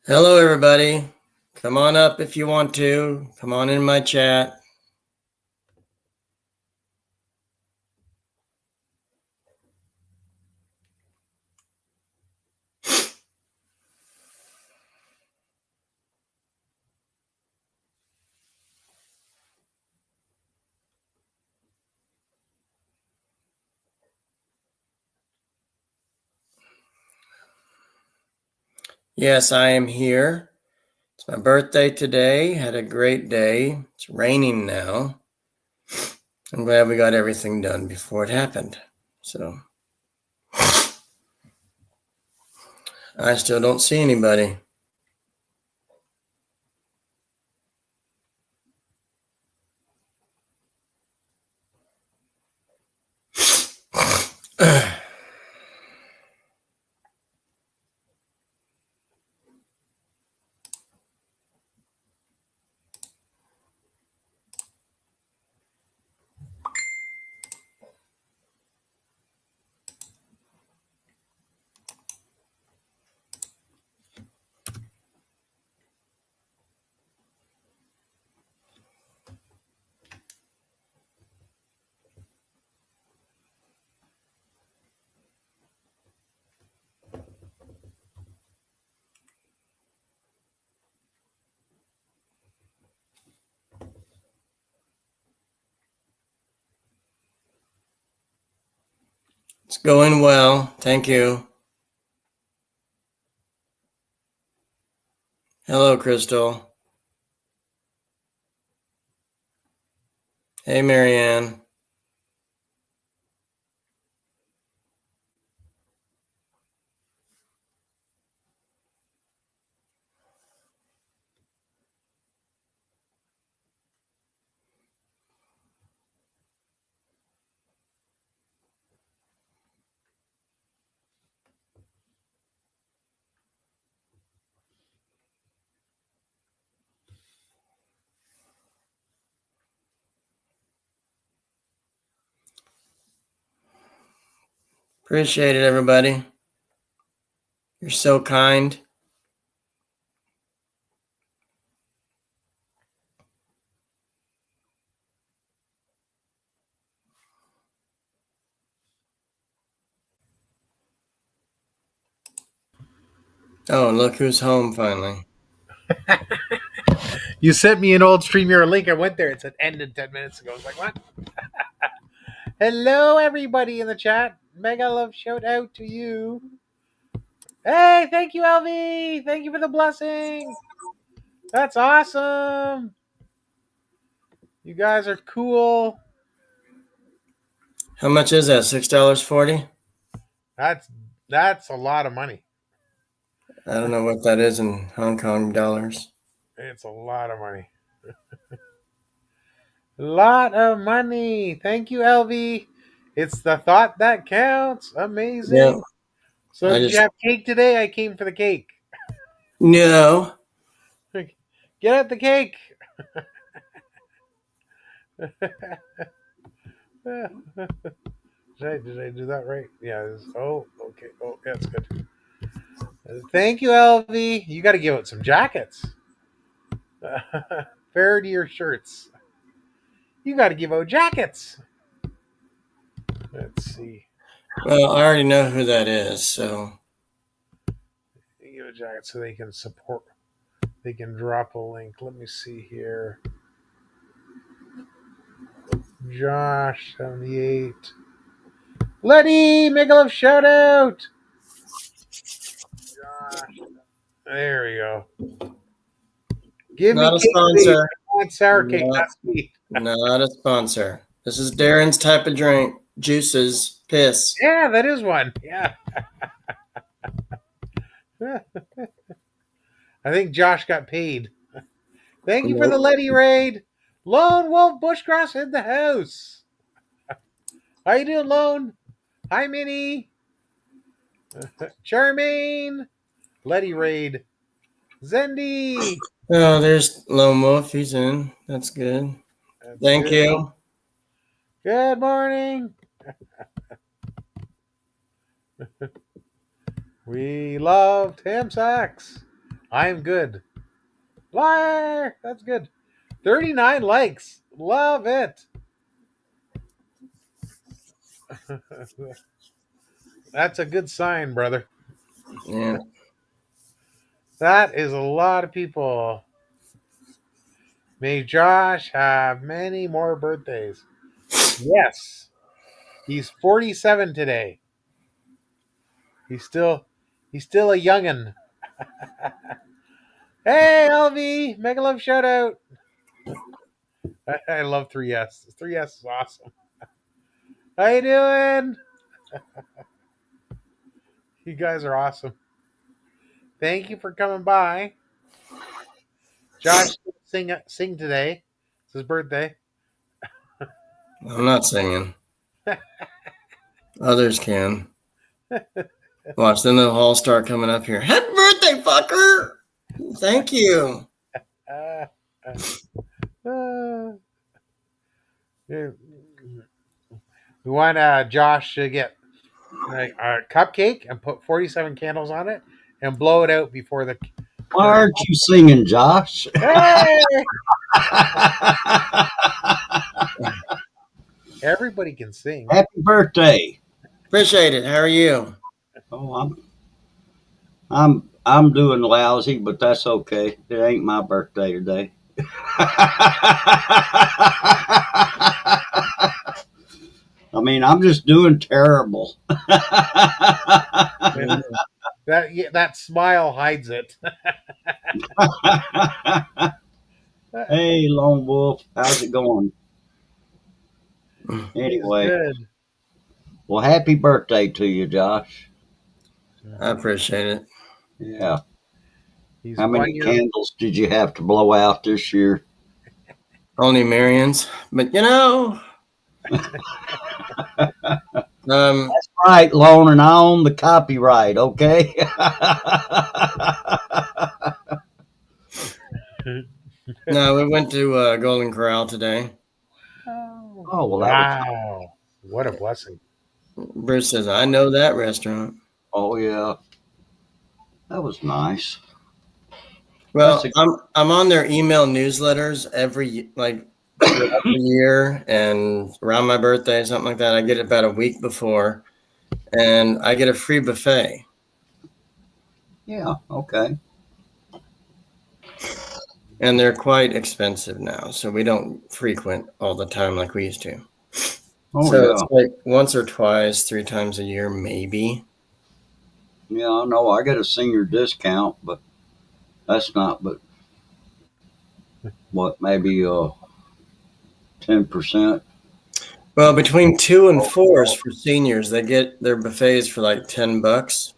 Hello, everybody. Come on up if you want to. Come on in my chat. Yes, I am here. It's my birthday today. Had a great day. It's raining now. I'm glad we got everything done before it happened. So I still don't see anybody. It's going well. Thank you. Hello, Crystal. Hey, Marianne. Appreciate it, everybody. You're so kind. Oh, look who's home finally. You sent me an old StreamYard link. I went there. It said ended 10 minutes ago. I was like, what? Hello, everybody in the chat. Mega love shout out to you. Hey, thank you, LV. Thank you for the blessing. That's awesome. You guys are cool. How much is that? $6.40? That's a lot of money. I don't know what that is in Hong Kong dollars. It's a lot of money. Lot of money. Thank you, LV. It's the thought that counts. Amazing. Yeah. So, did you have cake today? I came for the cake. No. Get out the cake. Did I do that right? Yeah. Oh, okay. Oh, yeah, that's good. Thank you, LV. You got to give out some jackets. Fair to your shirts. You got to give out jackets. Let's see. Well, I already know who that is, so. Give a jacket so they can support. They can drop a link. Let me see here. Josh 78. Letty, make a love shout out. Josh. There we go. Give Not me a cake, please. sponsor. I want sour cake, not sweet. Not a sponsor. This is Darren's type of drink. Juices. Piss. Yeah, that is one. Yeah. I think Josh got paid. Thank you for the Letty raid. Lone Wolf Bushcross in the house. How you doing, Lone? Hi, Minnie. Charmaine. Letty raid. Zendi. Oh, there's Lone Wolf. He's in. That's good. That's Thank good. you. Good morning. We love Tim Sachs. I'm good. Liar! That's good. 39 likes. Love it. That's a good sign, brother. Yeah. That is a lot of people. May Josh have many more birthdays. Yes. He's 47 today. He's still a youngin. Hey LV, mega love shout out. I love 3S. 3S is awesome. How you doing? You guys are awesome. Thank you for coming by. Josh sing today. It's his birthday. I'm not singing. Others can. Watch, then they'll all start coming up here. Happy birthday, fucker! Thank you. Uh, uh, yeah. We want Josh to get like a cupcake and put 47 candles on it and blow it out before the. Why aren't you singing, Josh? Hey! Everybody can sing. Happy birthday! Appreciate it. How are you? Oh, I'm doing lousy, but that's okay. It ain't my birthday today. I mean, I'm just doing terrible. That smile hides it. Hey, Lone Wolf, how's it going? He's Anyway, good. well, happy birthday to you, Josh. I appreciate it. Yeah. He's How many 1 year. candles did you have to blow out this year? Only Marion's. But you know, Right, Lone, and I own the copyright, okay? no, we went to Golden Corral today. Oh, well, that was, Wow. What a blessing. Bruce says, I know that restaurant. oh, yeah. That was nice. Well, That's I'm on their email newsletters every year, and around my birthday, something like that. I get it about a week before, and I get a free buffet. Yeah, okay. And they're quite expensive now, so we don't frequent all the time like we used to. Oh, so yeah. it's like once or twice, 3 times a year, maybe. Yeah, I know. I get a senior discount, but that's not but what, maybe 10%. Well, between 2 and 4s for seniors, they get their buffets for like $10.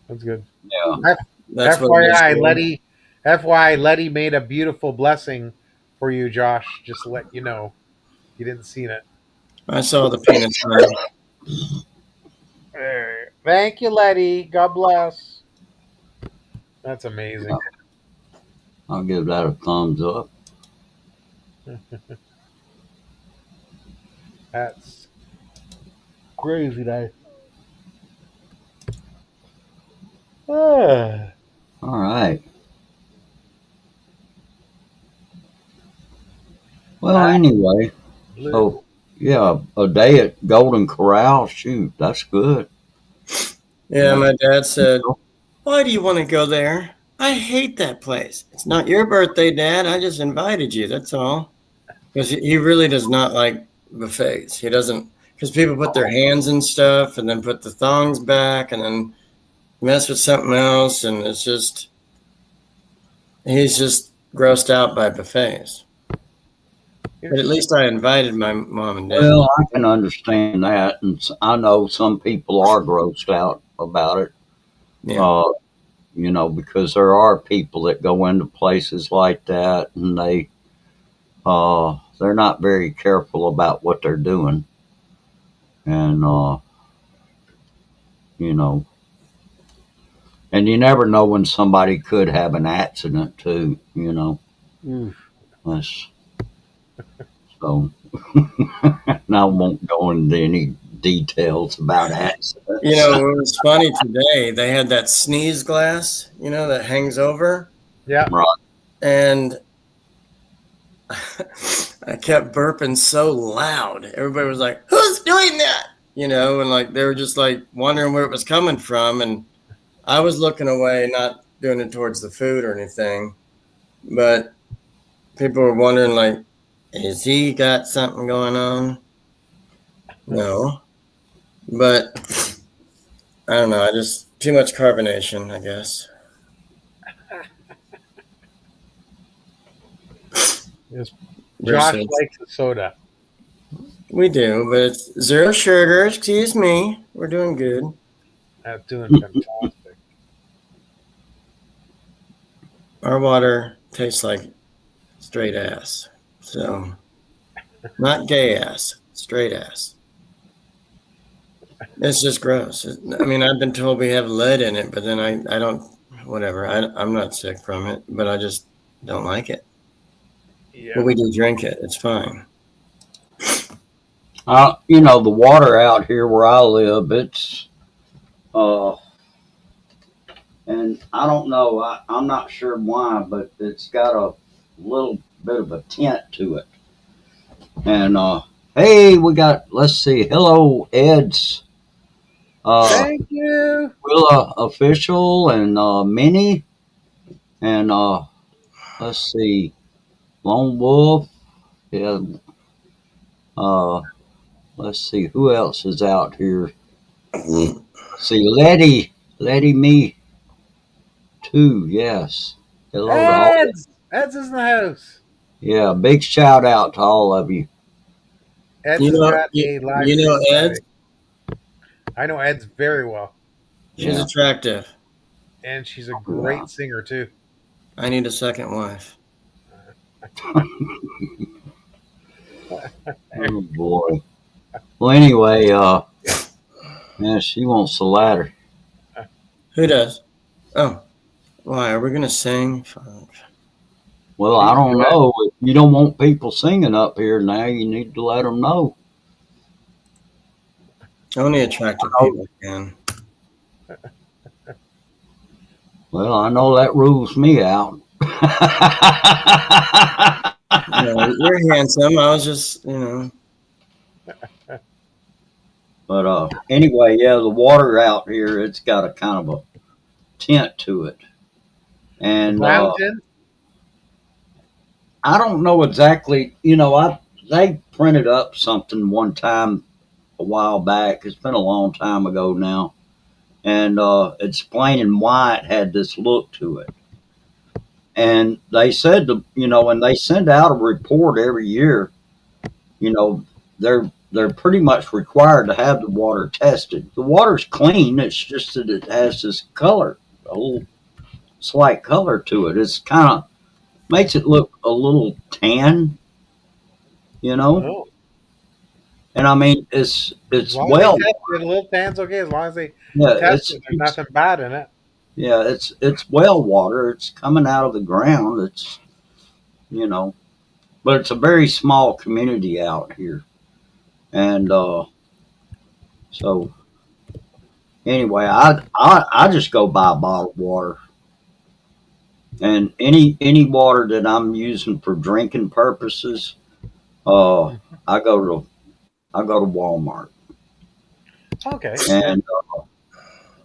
That's good. Yeah. That's what it is. FYI, Letty made a beautiful blessing for you, Josh. Just to let you know. You didn't see it. I saw the peanut butter. Thank you, Letty. God bless. That's amazing. I'll give that a thumbs up. That's crazy, nice. All right. Well, anyway, so yeah, a day at Golden Corral, shoot, that's good. Yeah, my dad said, why do you want to go there? I hate that place. It's not your birthday, Dad. I just invited you. That's all. Because he really does not like buffets. He doesn't, because people put their hands in stuff and then put the thongs back and then mess with something else. And it's just, he's just grossed out by buffets. But at least I invited my mom and dad. Well, I can understand that. And I know some people are grossed out about it. Yeah. You know, because there are people that go into places like that and they're not very careful about what they're doing. And, you know, and you never know when somebody could have an accident too, you know. That's, so, and I won't go into any details about accidents. You know, it was funny today. They had that sneeze glass, you know, that hangs over. Yeah. Right. And I kept burping so loud. Everybody was like, "Who's doing that?" You know, and like they were just like wondering where it was coming from. And I was looking away, not doing it towards the food or anything. But people were wondering, like, is he got something going on? No. But I don't know. I just too much carbonation, I guess. Yes. Bruce Josh says, likes the soda. we do, but it's 0 sugar. Excuse me. We're doing good. That's doing fantastic. Our water tastes like straight ass. So, not gay ass, straight ass. It's just gross. I mean, I've been told we have lead in it, but then I don't, whatever. I'm not sick from it, but I just don't like it. Yeah. But we do drink it. It's fine. You know, the water out here where I live, it's, and I don't know, I'm not sure why, but it's got a little bit of a tint to it. And, hey, we got, let's see, hello, Ed's, Thank you. Willa Official and, Minnie, and, let's see, Lone Wolf, yeah, let's see, who else is out here? See, Letty me too, yes. Hello to all. Ed's is in the house. Yeah, big shout out to all of you. Ed's You has know, got a live you know stream Ed? today. I know Ed's very well, She's Yeah. attractive. and she's a great singer too. I need a second wife. Oh boy. Well, anyway, yeah, she wants the ladder. Who does? Oh, why? Are we going to sing? Well, I don't know. If you don't want people singing up here now, you need to let them know. Only attractive people can. Well, I know that rules me out. No, you're handsome. I was just, you know. But anyway, yeah, the water out here, it's got a kind of a tint to it. And Brown tint? I don't know exactly, you know, they printed up something one time a while back. It's been a long time ago now. And explaining why it had this look to it. And they said, you know, when they send out a report every year, you know, they're pretty much required to have the water tested. The water's clean. It's just that it has this color, a little slight color to it. It's kind of makes it look a little tan, you know. Oh. And I mean, it's As long well. as they test it, a little tan's okay. As long as they Yeah, test it, there's nothing bad in it. Yeah, it's well water. It's coming out of the ground. It's, you know, but it's a very small community out here, and so anyway, I just go buy bottled water, and any water that I'm using for drinking purposes, I go to Walmart, Okay. and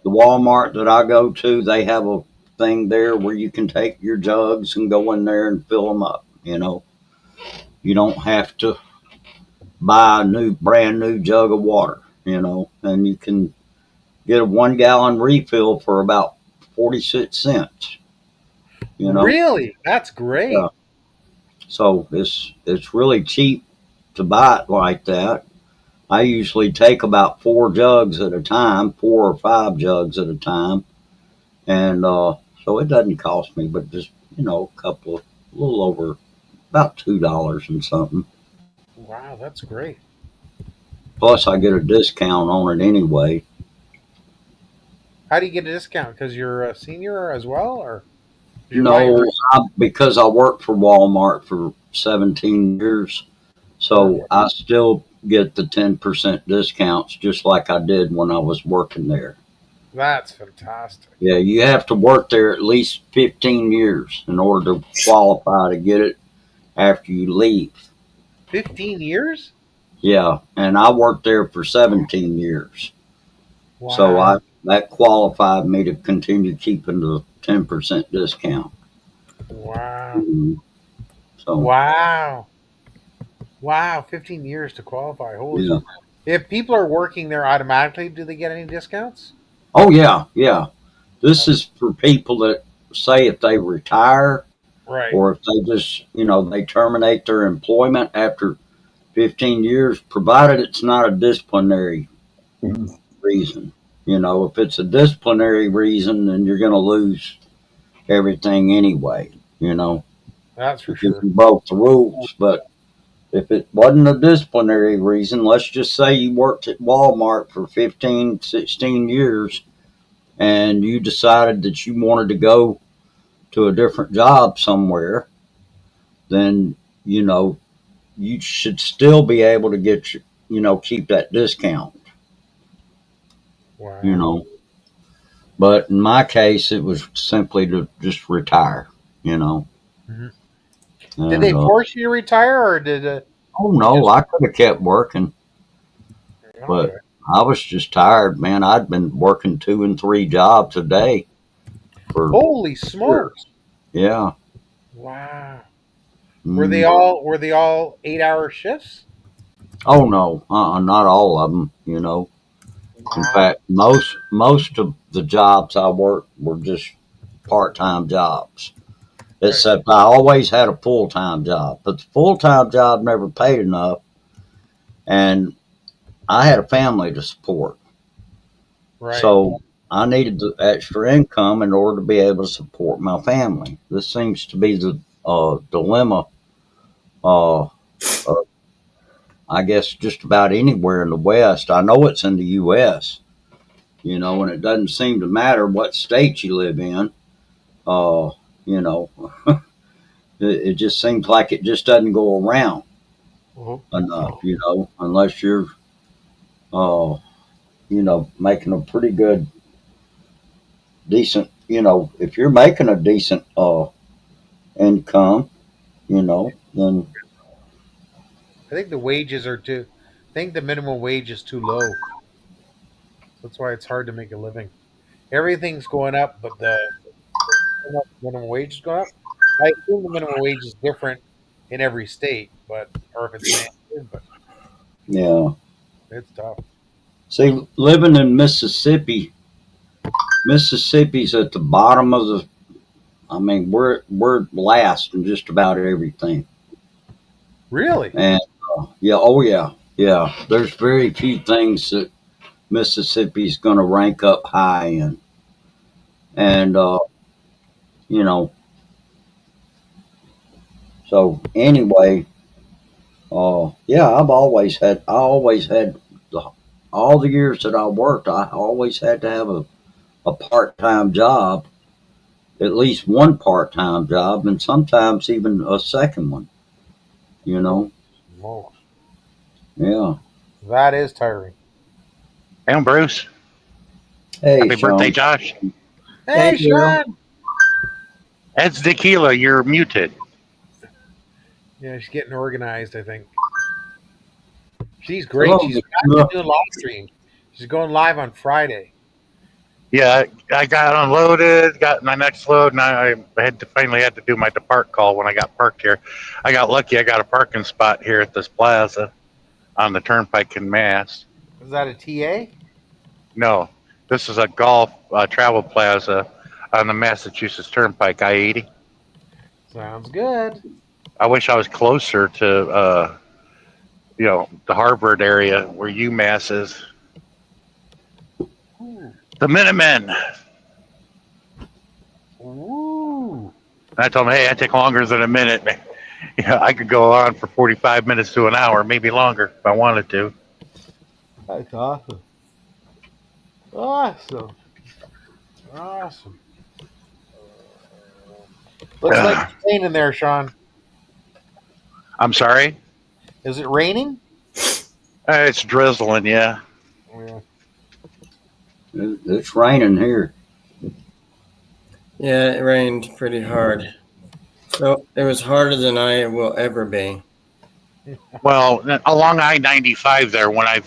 the Walmart that I go to, they have a thing there where you can take your jugs and go in there and fill them up. You know, you don't have to buy a brand new jug of water. You know, and you can get a 1 gallon refill for about 46 cents. You know, Really? That's great. Yeah. So it's really cheap to buy it like that. I usually take about 4 jugs at a time, 4 or 5 jugs at a time. And so it doesn't cost me, but just, you know, a little over about $2 and something. Wow, that's great. Plus, I get a discount on it anyway. How do you get a discount? Because you're a senior as well, or No, because I worked for Walmart for 17 years, so I still get the 10% discounts just like I did when I was working there. That's fantastic. Yeah, you have to work there at least 15 years in order to qualify to get it after you leave. 15 years? Yeah, and I worked there for 17 years. Wow. So that qualified me to continue keeping the 10% discount. Wow. Mhm. So Wow. Wow. 15 years to qualify. Holy yeah. shit. If people are working there automatically, do they get any discounts? Oh yeah, yeah. This is for people that say if they retire Right. or if they just, they terminate their employment after 15 years, provided it's not a disciplinary reason. If it's a disciplinary reason, then you're going to lose everything anyway, That's for because sure. you broke the rules. But if it wasn't a disciplinary reason, let's just say you worked at Walmart for 15, 16 years and you decided that you wanted to go to a different job somewhere, then, you should still be able to get keep that discount, Wow. But in my case, it was simply to just retire, you know. Mhm. And, Did they force you to retire, or did it? oh no, I could have kept working, but Okay. I was just tired, man. I'd been working 2 and 3 jobs a day for Holy years. smokes! Yeah. Wow. Were they Mm. all 8-hour shifts? Oh no, not all of them. In Wow. fact, most of the jobs I worked were just part-time jobs. Except I always had a full-time job, but the full-time job never paid enough, and I had a family to support. Right. So I needed the extra income in order to be able to support my family. This seems to be the dilemma, uh, I guess, just about anywhere in the West. I know it's in the U.S., and it doesn't seem to matter what state you live in. Uh, you know, it just seems like it just doesn't go around enough, unless you're, uh, making a pretty good, decent, if you're making a decent income, then I think the wages are too. I think the minimum wage is too low. That's why it's hard to make a living. Everything's going up, but the minimum wage is going up. I assume the minimum wage is different in every state, but or if it's mandated, but yeah. it's tough. See, living in Mississippi's at the bottom of the. I mean, we're last in just about everything, Really? and yeah, oh yeah, yeah. There's very few things that Mississippi's going to rank up high in, and you know. So anyway, yeah, I always had the, all the years that I worked, I always had to have a part time job, at least one part time job, and sometimes even a second one. You know, Smokes. yeah. That is tiring. Hey, I'm Bruce. Hey, Happy birthday, Sean. Josh. Hey, Thank you. Sean. Ed's Tequila, you're muted. Yeah, she's getting organized. I think she's great. Hello, She's Nicola. actually doing live stream. She's going live on Friday. Yeah, I got unloaded, got my next load, and I finally had to do my depart call when I got parked here. I got lucky. I got a parking spot here at this plaza on the Turnpike in Mass. Is that a TA? No, this is a golf travel plaza on the Massachusetts Turnpike, I-80. Sounds good. I wish I was closer to, the Harvard area where UMass is. Ooh. The Minutemen. Ooh. I told him, hey, I take longer than a minute. I could go on for 45 minutes to an hour, maybe longer if I wanted to. That's awesome. Awesome. Awesome. Looks like it's raining there, Sean. I'm sorry? Is it raining? It's drizzling, yeah. Yeah. It's raining here. Yeah, it rained pretty hard. So it was harder than I will ever be. Well, along I-95 there, when I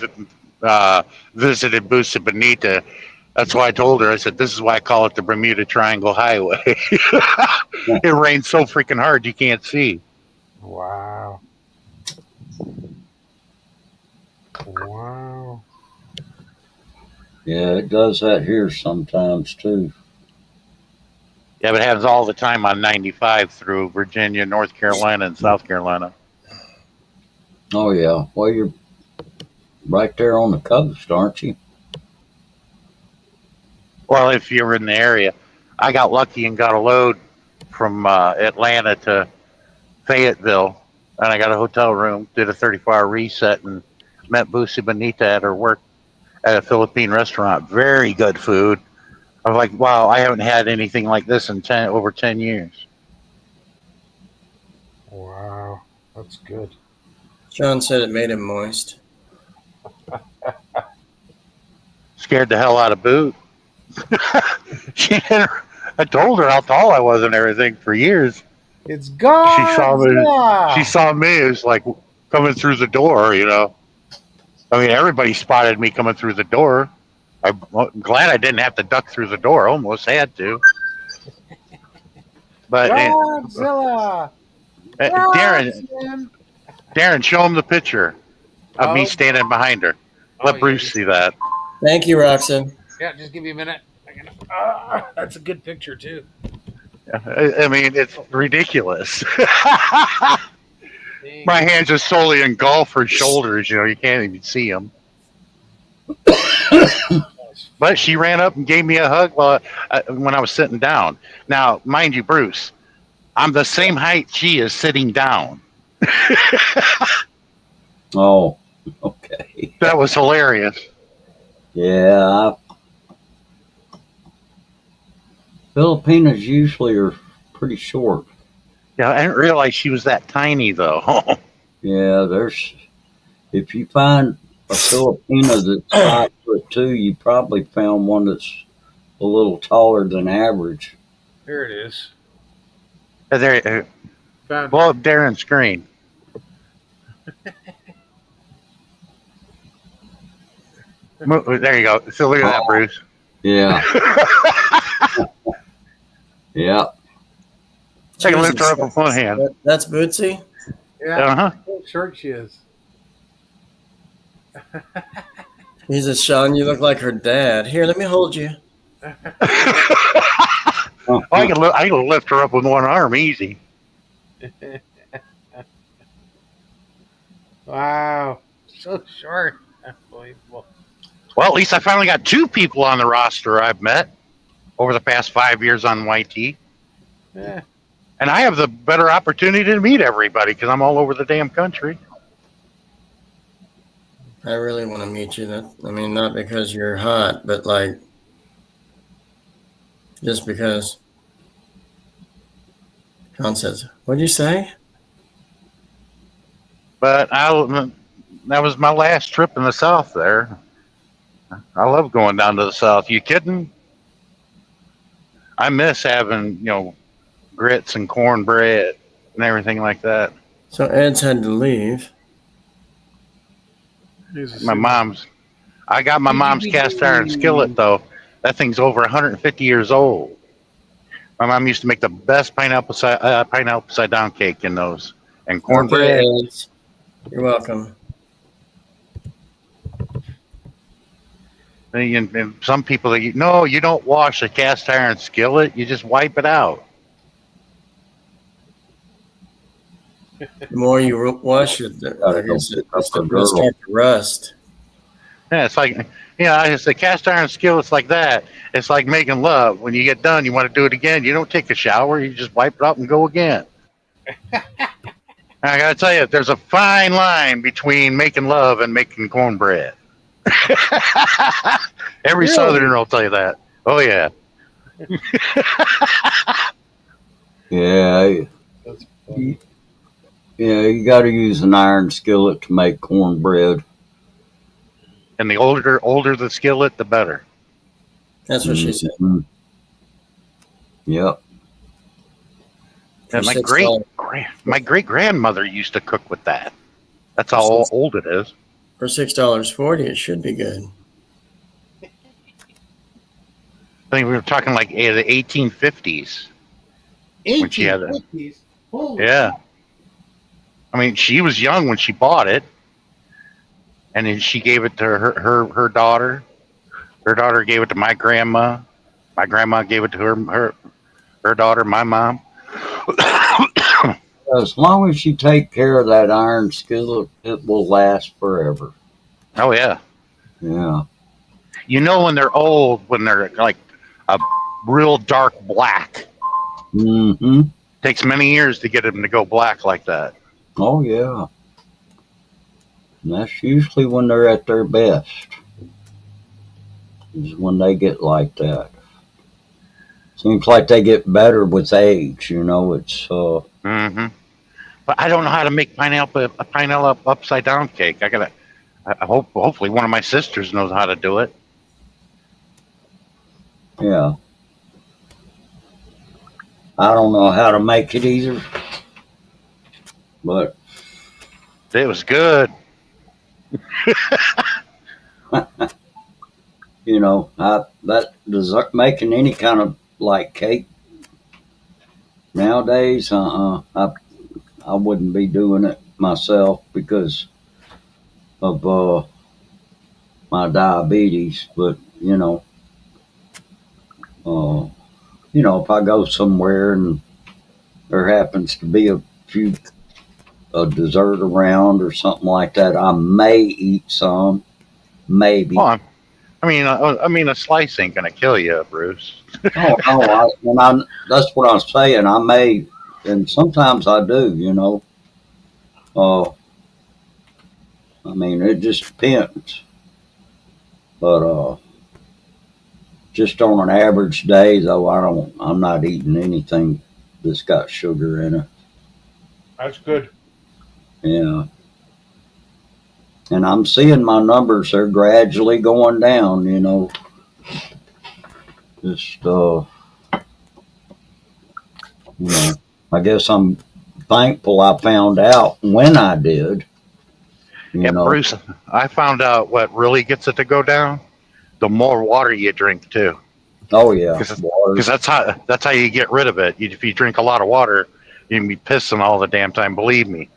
visited Busa Bonita, that's why I told her. I said, "This is why I call it the Bermuda Triangle Highway." It rains so freaking hard you can't see. Wow. Wow. Yeah, it does that here sometimes too. Yeah, but it happens all the time on 95 through Virginia, North Carolina, and South Carolina. Oh yeah. Well, you're right there on the coast, aren't you? Well, if you're in the area, I got lucky and got a load from Atlanta to Fayetteville, and I got a hotel room. Did a 34-hour reset and met Busi Bonita at her work at a Philippine restaurant. Very good food. I was like, wow, I haven't had anything like this in over 10 years. Wow. That's good. Sean said it made him moist. Scared the hell out of Boot. I told her how tall I was and everything for years. It's gone. She saw me. It was like coming through the door, you know. I mean, everybody spotted me coming through the door. I'm glad I didn't have to duck through the door. Almost had to. But Godzilla. Darren, show him the picture of me Oh. standing behind her. Let Bruce see that. Thank you, Roxanne. Yeah, just give me a minute. That's a good picture too. I mean, it's ridiculous. My hands are solely engulfed her shoulders. You know, you can't even see them. But she ran up and gave me a hug when I was sitting down. Now, mind you, Bruce, I'm the same height she is sitting down. Oh, okay. That was hilarious. Yeah. Filipinas usually are pretty short. Yeah, I didn't realize she was that tiny, though. Yeah, if you find a Filipina that's 5'2", you probably found one that's a little taller than average. Here it is. There, Found blow up Darren's screen. There you go. So look at that, Bruce. Yeah. Yeah. Take a lift her up with one hand. That's Bootsy? Yeah. Uh-huh. How short she is. He says, Sean, you look like her dad. Here, let me hold you. I can lift her up with one arm easy. Wow. So short. Unbelievable. Well, at least I finally got 2 people on the roster I've met over the past 5 years on YT. Yeah. And I have the better opportunity to meet everybody because I'm all over the damn country. I really want to meet you. Not because you're hot, but like, just because. Sean says, what'd you say? But that was my last trip in the South there. I love going down to the South. You kidding? I miss having, grits and cornbread and everything like that. So Ed's had to leave. I got my mom's cast iron skillet, though. That thing's over 150 years old. My mom used to make the best pineapple upside down cake in those. And cornbread. Okay, Ed. You're welcome. And some people, you don't wash a cast iron skillet. You just wipe it out. The more you wash it, I guess it's going to start to rust. Yeah, it's like, it's a cast iron skillet's like that. It's like making love. When you get done, you want to do it again. You don't take a shower. You just wipe it up and go again. I got to tell you, there's a fine line between making love and making cornbread. Every Southerner will tell you that. Oh, yeah. Yeah. That's funny. Yeah, you got to use an iron skillet to make cornbread. And the older the skillet, the better. That's what she said. Mhm. Yep. For And $6, my great grandmother used to cook with that. That's how old it is. for $6.40, it should be good. I think we were talking like the 1850s. When she had it. 1850s. Holy Yeah. I mean, she was young when she bought it, and then she gave it to her daughter. Her daughter gave it to my grandma. My grandma gave it to her daughter, my mom. As long as you take care of that iron skillet, it will last forever. Oh yeah. Yeah. You know when they're old, when they're like a real dark black. Mm-hmm. Takes many years to get them to go black like that. Oh, yeah. And that's usually when they're at their best, is when they get like that. Seems like they get better with age, you know. It's Mm-hmm. But I don't know how to make a pineapple upside down cake. Hopefully one of my sisters knows how to do it. yeah. I don't know how to make it either, but It was good. you know, that dessert making any kind of like cake nowadays, I wouldn't be doing it myself because of my diabetes. But if I go somewhere and there happens to be a dessert around or something like that, I may eat some, maybe. Well, I mean, a slice ain't gonna kill you, Bruce. Oh no, that's what I'm saying. I may, and sometimes I do. I mean, it just depends. But just on an average day, though, I'm not eating anything that's got sugar in it. That's good. Yeah. And I'm seeing my numbers are gradually going down, Just, I guess I'm thankful I found out when I did. Yeah, Bruce, I found out what really gets it to go down. The more water you drink too, Oh yeah, because that's how you get rid of it. If you drink a lot of water, you can be pissing all the damn time. Believe me,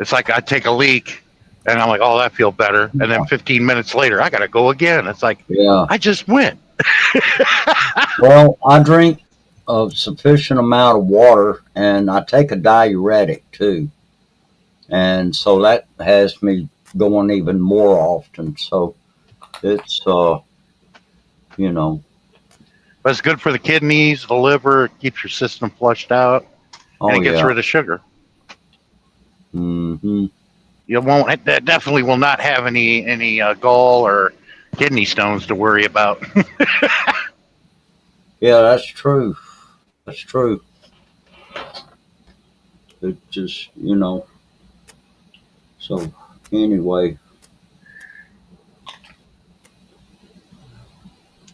it's like I take a leak, and I'm like, oh, that feels better, and then 15 minutes later, I gotta go again. It's like, yeah. I just went. Well, I drink a sufficient amount of water, and I take a diuretic too, and so that has me going even more often. So it's But it's good for the kidneys, the liver. It keeps your system flushed out, and it gets rid of sugar. Mm-hmm. You won't. That definitely will not have any gall or kidney stones to worry about. Yeah, that's true. That's true. It just, So anyway,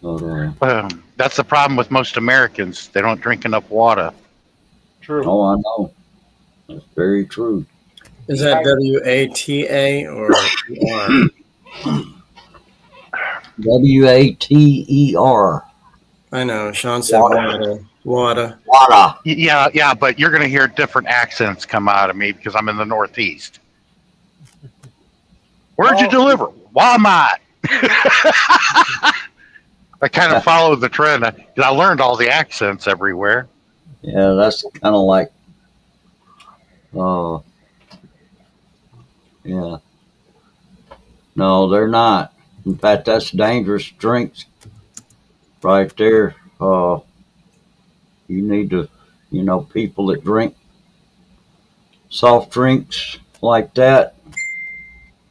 but, That's the problem with most Americans. They don't drink enough water. True. oh, I know. That's very true. Is that WATA or ER? WATER. I know. Sean said water. Water. Water. Yeah, but you're going to hear different accents come out of me because I'm in the Northeast. Where'd you deliver? Walmart. I kind of followed the trend because I learned all the accents everywhere. Yeah, that's kind of like, yeah. No, they're not. In fact, that's dangerous drinks right there. You need to, people that drink soft drinks like that,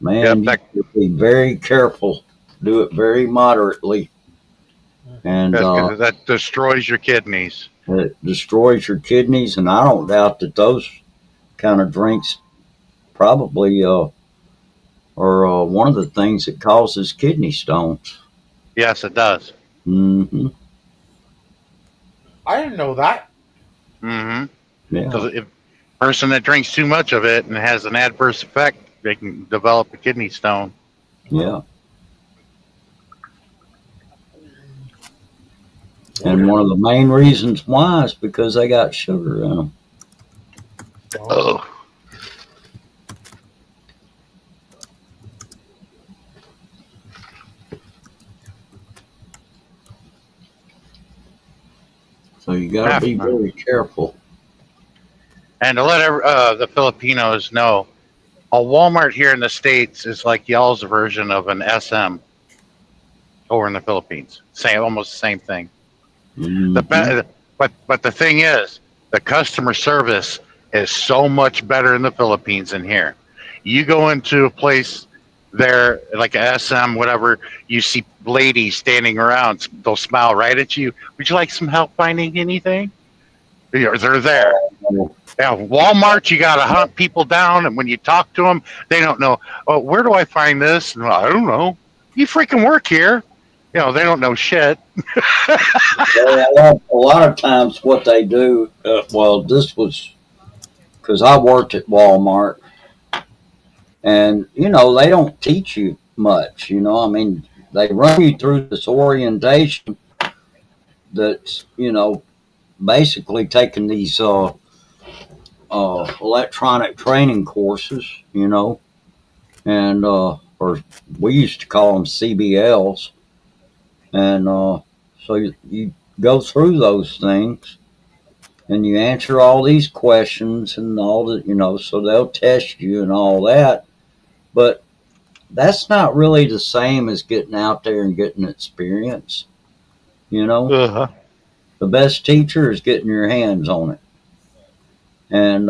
man, Yep, you have to be very careful. Do it very moderately. And that destroys your kidneys. it destroys your kidneys, and I don't doubt that those kind of drinks probably are are one of the things that causes kidney stones. Yes, it does. Hmm. I didn't know that. Mm-hmm. Yeah. So if a person that drinks too much of it and has an adverse effect, they can develop a kidney stone. Yeah. And one of the main reasons why is because they got sugar in them. Oh. So you got to be very careful. And to let the Filipinos know, a Walmart here in the States is like y'all's version of an SM over in the Philippines. Almost the same thing. Mhm. But the thing is, the customer service is so much better in the Philippines than here. You go into a place there, like a SM, whatever, you see ladies standing around, they'll smile right at you. Would you like some help finding anything? They're there. Yeah, Walmart, you got to hunt people down, and when you talk to them, they don't know. Oh, where do I find this? And, I don't know. You freaking work here. They don't know shit. Well, a lot of times what they do, well, this was because I worked at Walmart, and they don't teach you much. I mean, they run you through this orientation that's basically taking these electronic training courses, and or we used to call them CBLs, and so you go through those things and you answer all these questions and all that, so they'll test you and all that. But that's not really the same as getting out there and getting experience. Uh-huh. The best teacher is getting your hands on it. And,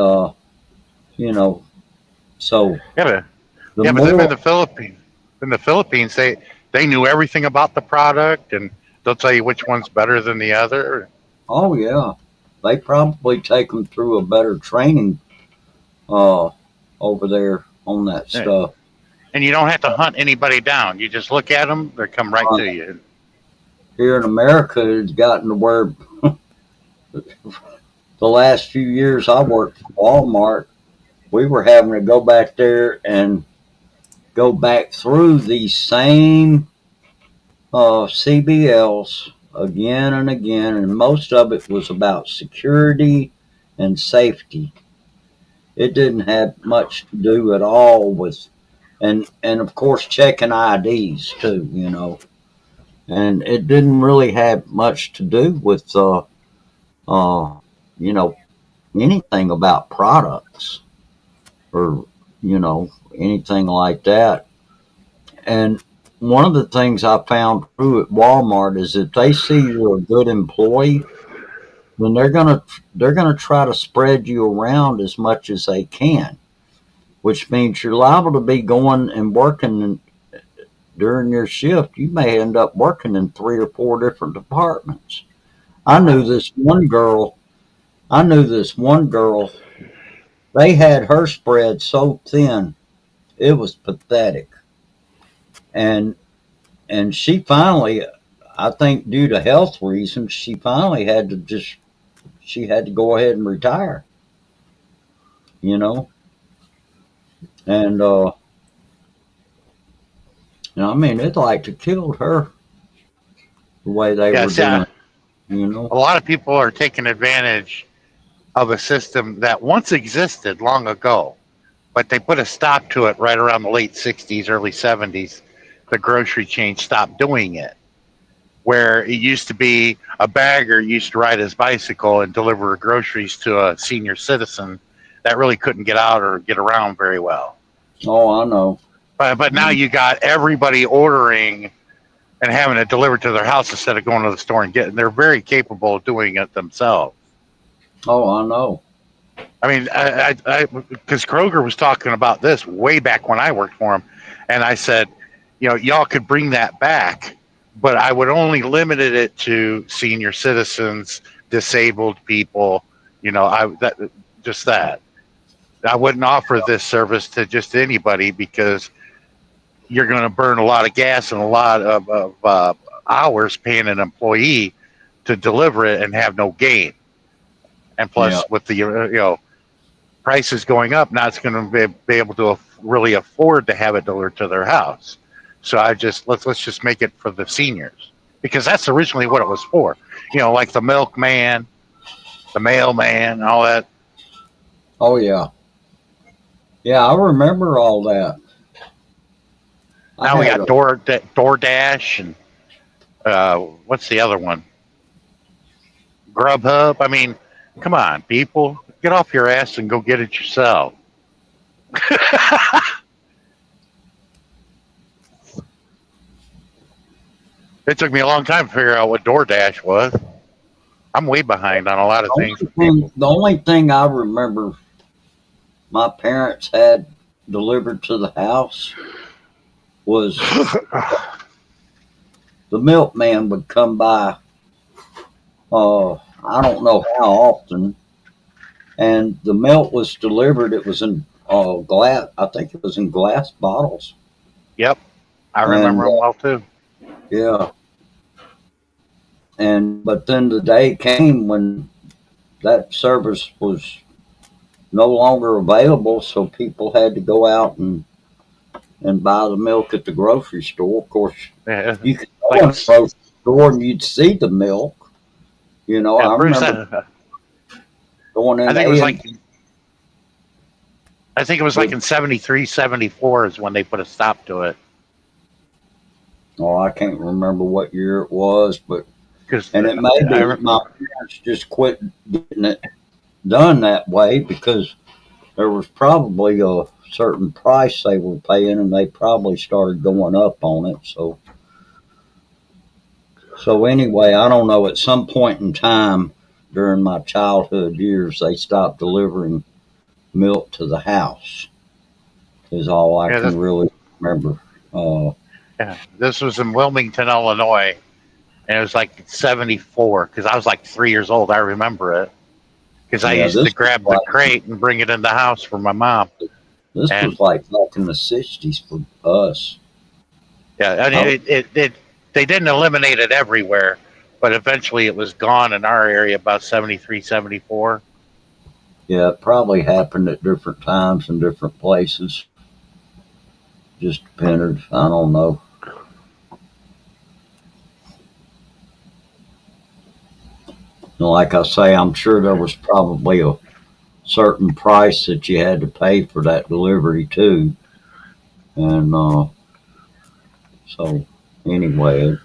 so Yeah, but, the yeah, but them more, in the Philippines, they knew everything about the product, and they'll tell you which one's better than the other. oh, yeah, they probably take them through a better training uh, over there on that Yeah. stuff. And you don't have to hunt anybody down. You just look at them; they come right to you. Here in America, it's gotten to where the last few years I worked for Walmart, we were having to go back there and go back through these same CBLs again and again, and most of it was about security and safety. It didn't have much to do at all with, and of course checking IDs too, and it didn't really have much to do with uh, you know anything about products or anything like that. And one of the things I found true at Walmart is if they see you're a good employee, then they're gonna try to spread you around as much as they can, which means you're liable to be going and working during your shift. You may end up working in 3 or 4 different departments. I knew this one girl. I knew this one girl. They had her spread so thin, it was pathetic. And she finally, I think due to health reasons, she finally she had to go ahead and retire, you know. And I mean, it like to killed her the way they were Yes, yeah. doing. A lot of people are taking advantage of a system that once existed long ago, but they put a stop to it right around the late '60s, early '70s. The grocery chain stopped doing it. Where it used to be a bagger used to ride his bicycle and deliver groceries to a senior citizen that really couldn't get out or get around very well. Oh, I know. But now you got everybody ordering and having it delivered to their house instead of going to the store and getting. They're very capable of doing it themselves. Oh, I know. I mean, because Kroger was talking about this way back when I worked for him, and I said, y'all could bring that back, but I would only limit it to senior citizens, disabled people. Just that. I wouldn't offer this service to just anybody because you're going to burn a lot of gas and a lot of hours paying an employee to deliver it and have no gain. And plus, Yeah. with the prices going up, now it's going to be able to really afford to have it delivered to their house. So let's just make it for the seniors, because that's originally what it was for. Like the milkman, the mailman, and all that. Oh yeah. Yeah, I remember all that. Now we got DoorDash and what's the other one? Grubhub. I mean, come on, people, get off your ass and go get it yourself. It took me a long time to figure out what DoorDash was. I'm way behind on a lot of things. The only thing I remember my parents had delivered to the house was the milkman would come by. I don't know how often, and the milk was delivered. It was in glass. I think it was in glass bottles. Yep, I remember them well too. Yeah. But then the day came when that service was no longer available, so people had to go out and buy the milk at the grocery store. Of course, Yeah, you could go in the grocery store and you'd see the milk. I remember going in. I think it was like in 73, 74 is when they put a stop to it. Oh, I can't remember what year it was, but And it may be my parents just quit getting it done that way because there was probably a certain price they were paying, and they probably started going up on it. So anyway, I don't know. At some point in time during my childhood years, they stopped delivering milk to the house. Is all I can really remember. This was in Wilmington, Illinois, and it was like 74 because I was like 3 years old. I remember it because I used to grab the crate and bring it in the house for my mom. This was like back in the 60s for us. Yeah, I mean, they didn't eliminate it everywhere, but eventually it was gone in our area about 73, 74. Yeah, it probably happened at different times in different places. Just depended. I don't know. Like I say, I'm sure there was probably a certain price that you had to pay for that delivery too. And so anyway, it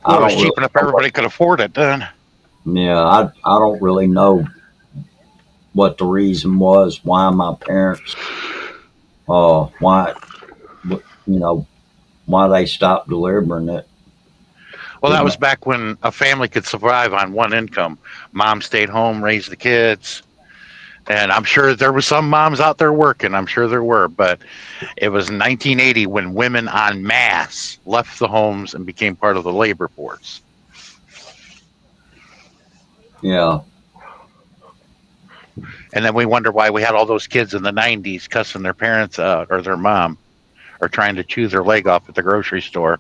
was cheap enough everybody could afford it then. Yeah, I don't really know what the reason was why my parents why they stopped delivering it. Well, that was back when a family could survive on one income. Mom stayed home, raised the kids. And I'm sure there were some moms out there working. I'm sure there were. But it was 1980 when women en masse left the homes and became part of the labor force. Yeah. And then we wonder why we had all those kids in the 90s cussing their parents out or their mom or trying to chew their leg off at the grocery store.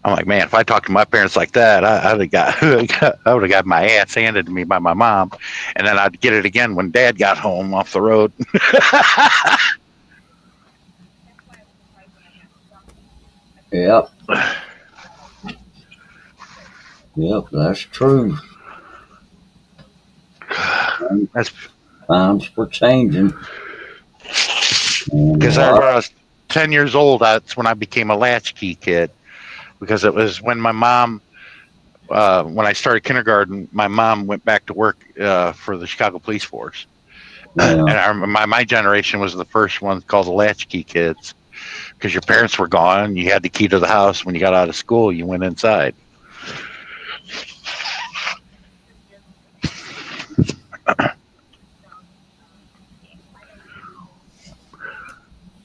I'm like, man, if I talked to my parents like that, I would have got my ass handed to me by my mom, and then I'd get it again when Dad got home off the road. Yep. Yep, that's true. Times were changing. Because I remember I was 10 years old. That's when I became a latchkey kid. Because it was when my mom, when I started kindergarten, my mom went back to work for the Chicago Police Force. Yeah. And I remember my generation was the first one called the latchkey kids. Because your parents were gone. You had the key to the house. When you got out of school, you went inside.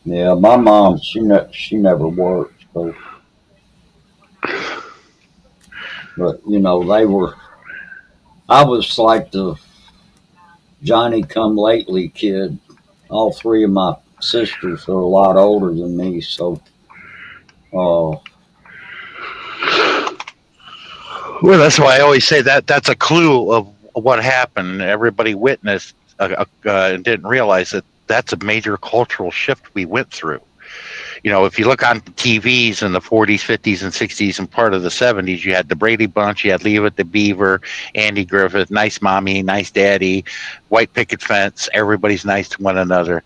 Yeah, my mom, she never worked, so. But I was like the Johnny come lately kid. All three of my sisters are a lot older than me, so Oh, Well, that's why I always say that that's a clue of what happened. Everybody witnessed and didn't realize that that's a major cultural shift we went through. You know, if you look on TVs in the 40s, 50s, and 60s and part of the 70s, you had the Brady Bunch, you had Leave It to Beaver, Andy Griffith, Nice Mommy, Nice Daddy, White Picket Fence, everybody's nice to one another.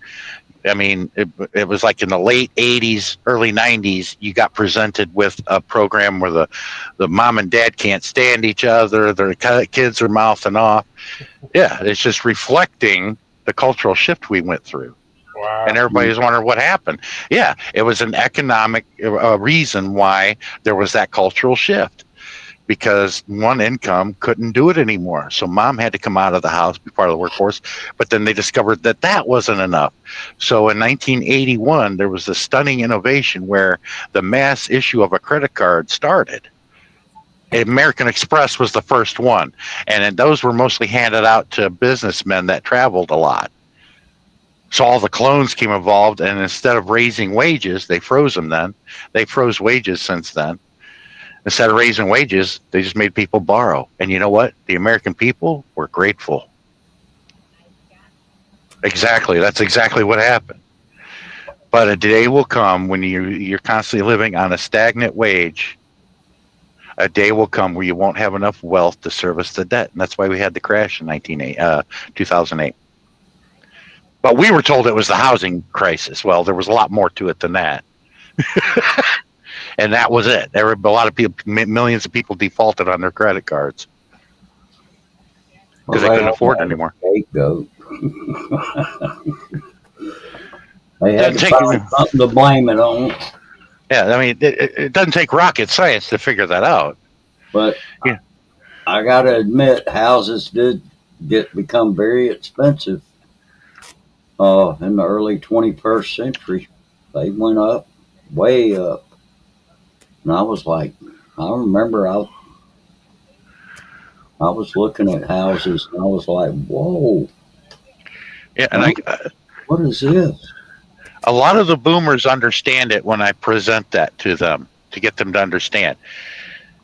I mean, it was like in the late 80s, early 90s, you got presented with a program where the mom and dad can't stand each other, their kids are mouthing off. Yeah, it's just reflecting the cultural shift we went through. Wow. And everybody's wondering what happened. Yeah, it was an economic reason why there was that cultural shift, because one income couldn't do it anymore. So mom had to come out of the house, be part of the workforce. But then they discovered that that wasn't enough. So in 1981, there was a stunning innovation where the mass issue of a credit card started. American Express was the first one. And those were mostly handed out to businessmen that traveled a lot. So all the clones came involved, and instead of raising wages, they froze them then. They froze wages since then. Instead of raising wages, they just made people borrow. And you know what? The American people were grateful. Exactly. That's exactly what happened. But a day will come when you're constantly living on a stagnant wage. A day will come where you won't have enough wealth to service the debt. And that's why we had the crash in 2008. But we were told it was the housing crisis. Well, there was a lot more to it than that. And that was it. A lot of people, millions of people defaulted on their credit cards because they couldn't afford it anymore. Scapegoat. They had to find something to blame it on. Yeah, I mean, it doesn't take rocket science to figure that out. But yeah. I got to admit, houses did become very expensive in the early 21st century. They went up, way up. And I was like, I remember I was looking at houses and I was like, whoa. Yeah, and what is this? A lot of the boomers understand it when I present that to them to get them to understand.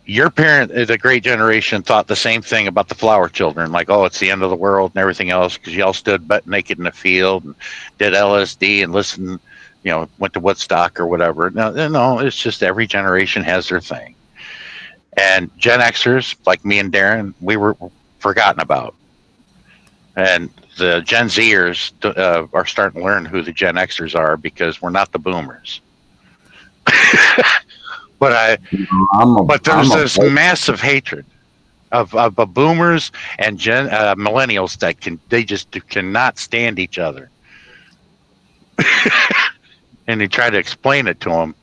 Your parent, the great generation, thought the same thing about the flower children, like, oh, it's the end of the world and everything else, because y'all stood butt naked in the field and did LSD and listened, went to Woodstock or whatever. No, it's just every generation has their thing. And Gen Xers, like me and Darren, we were forgotten about. And the Gen Zers are starting to learn who the Gen Xers are, because we're not the boomers. But there's this massive hatred of boomers and millennials that they just cannot stand each other. And they try to explain it to them.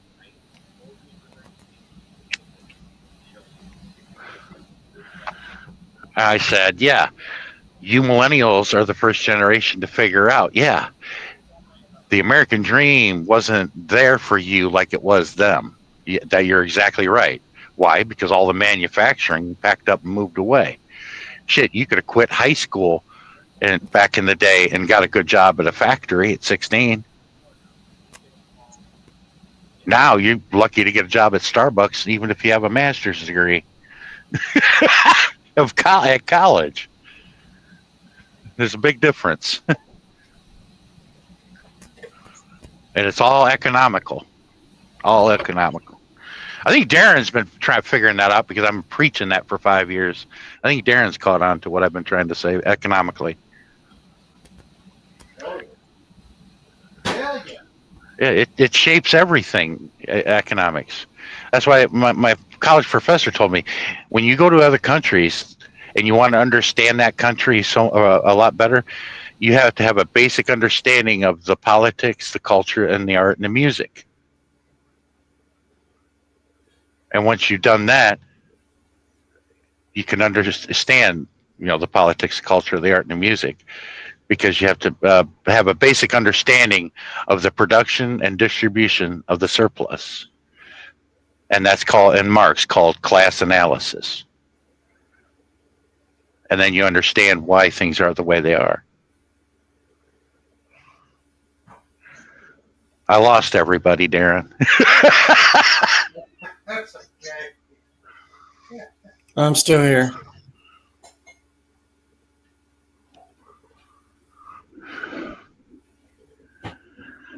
I said, yeah, you millennials are the first generation to figure out, yeah, the American dream wasn't there for you like it was them. That you're exactly right. Why? Because all the manufacturing packed up and moved away. Shit, you could have quit high school back in the day and got a good job at a factory at 16. Now you're lucky to get a job at Starbucks, even if you have a master's degree at college. There's a big difference. And it's all economical. All economical. I think Darren's been figuring that out, because I've been preaching that for 5 years. I think Darren's caught on to what I've been trying to say economically. Yeah, it shapes everything, economics. That's why my college professor told me, when you go to other countries and you want to understand that country a lot better, you have to have a basic understanding of the politics, the culture, and the art and the music. And once you've done that, you can understand, the politics, culture, the art, and the music, because you have to have a basic understanding of the production and distribution of the surplus. And that's in Marx called class analysis. And then you understand why things are the way they are. I lost everybody, Darren. That's okay. I'm still here.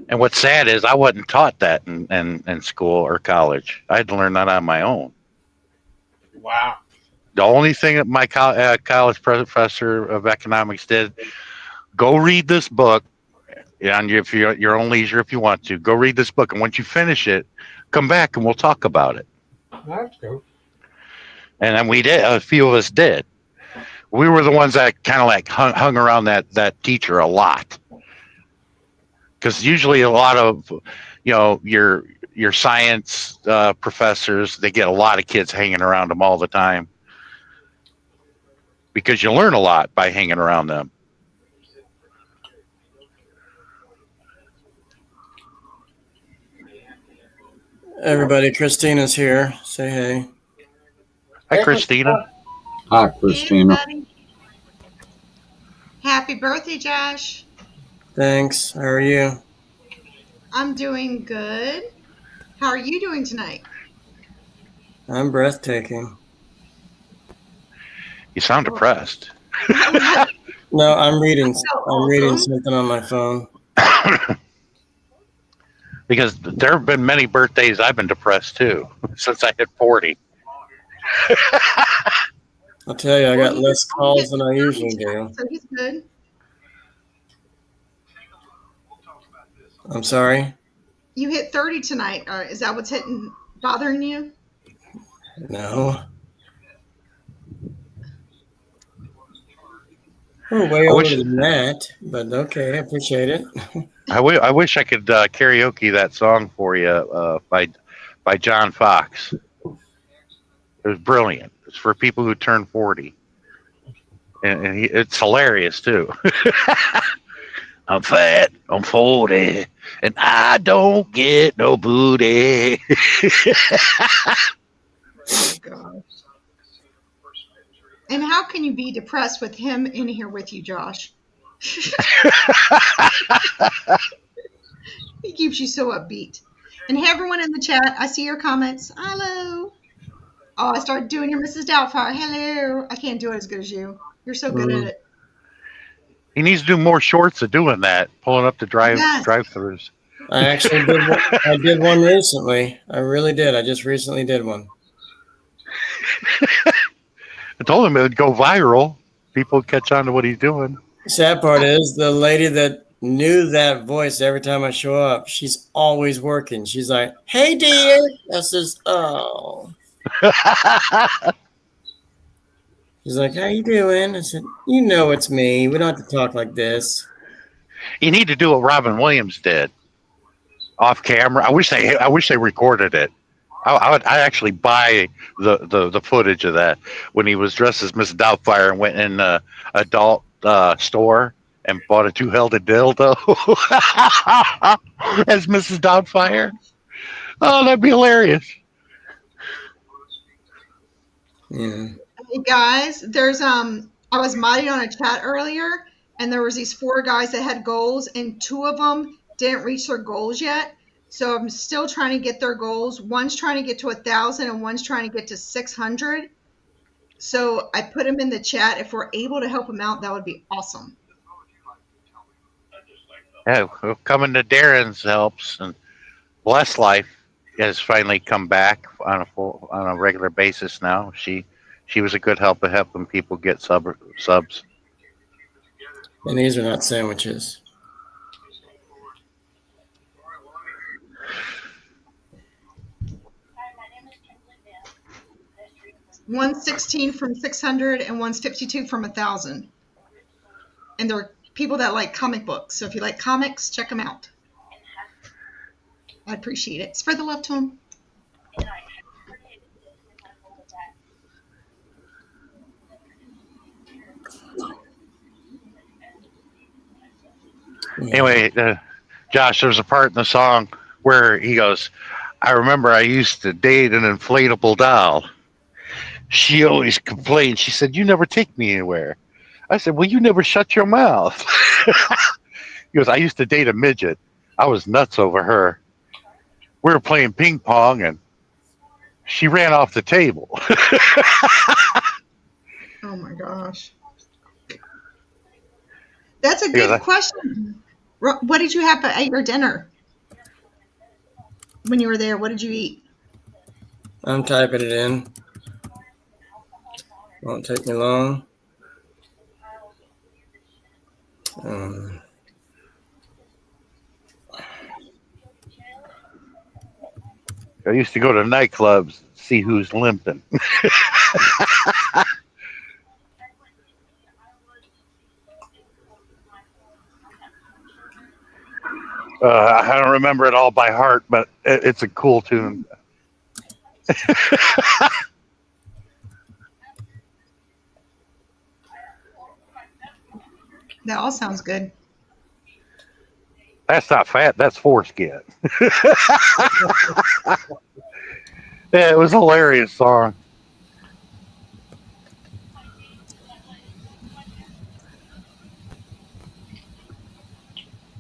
And what's sad is I wasn't taught that in school or college. I had to learn that on my own. Wow. The only thing that my college professor of economics did, go read this book. And if you're on leisure, if you want to, go read this book. And once you finish it, come back and we'll talk about it. That's cool. And then we did. A few of us did. We were the ones that kind of like hung around that teacher a lot. Because usually a lot of, your science professors, they get a lot of kids hanging around them all the time. Because you learn a lot by hanging around them. Everybody, Christina's here. Say hey. Hi, Christina. Hi, Christina. Hey, everybody. Happy birthday, Josh. Thanks. How are you? I'm doing good. How are you doing tonight? I'm breathtaking. You sound depressed. No, I'm reading. so I'm reading awesome. something on my phone. Because there have been many birthdays I've been depressed too, since I hit 40. I'll tell you, I got Well, less calls than I usually do. So he's good. I'm sorry? You hit 30 tonight. Is that what's bothering you? No. Oh, way I older wish- than that, but okay, I appreciate it. I wish I could karaoke that song for you by John Fox. It was brilliant. It's for people who turn 40. And it's hilarious, too. I'm fat, I'm 40, and I don't get no booty. Oh, gosh. And how can you be depressed with him in here with you, Josh? He keeps you so upbeat. And hey, everyone in the chat, I see your comments. Hello. Oh, I started doing your Mrs. Doubtfire. Hello. I can't do it as good as you. You're so good at it. He needs to do more shorts of doing that, pulling up the Yes. drive-thrus. I actually did one, I did one recently. I really did. I just recently did one. I told him it would go viral. People would catch on to what he's doing. Sad part is the lady that knew that voice every time I show up, she's always working. She's like, "Hey, dear." I says, "Oh." She's like, "How you doing?" I said, "You know it's me. We don't have to talk like this." You need to do what Robin Williams did off camera. I wish they recorded it. I'd actually buy the footage of that when he was dressed as Miss Doubtfire and went in an adult store and bought a two-headed dildo as Mrs. Doubtfire. Oh, that'd be hilarious. Yeah. Hey guys, there's I was modding on a chat earlier, and there was these 4 guys that had goals, and 2 of them didn't reach their goals yet. So I'm still trying to get their goals. One's trying to get to 1,000, and one's trying to get to 600. So I put them in the chat. If we're able to help them out, that would be awesome. Yeah, well, coming to Darren's helps, and Blessed Life has finally come back on a regular basis now. She was a good help at helping people get subs. And these are not sandwiches. 116 from 600 and 152 from 1,000. And they're people that like comic books. So if you like comics, check them out. I appreciate it. Spread the love to them. Anyway, Josh, there's a part in the song where he goes, "I remember I used to date an inflatable doll. She always complained. She said, 'You never take me anywhere.' I said, 'Well, you never shut your mouth.'" He goes, "I used to date a midget. I was nuts over her. We were playing ping pong, and she ran off the table. Oh my gosh. That's a Yeah, good that- question. What did you have at your dinner when you were there? What did you eat? I'm typing it in. Won't take me long. I used to go to nightclubs, see who's limping. I don't remember it all by heart, but it's a cool tune. That all sounds good. That's not fat, that's foreskin. Yeah, it was a hilarious song.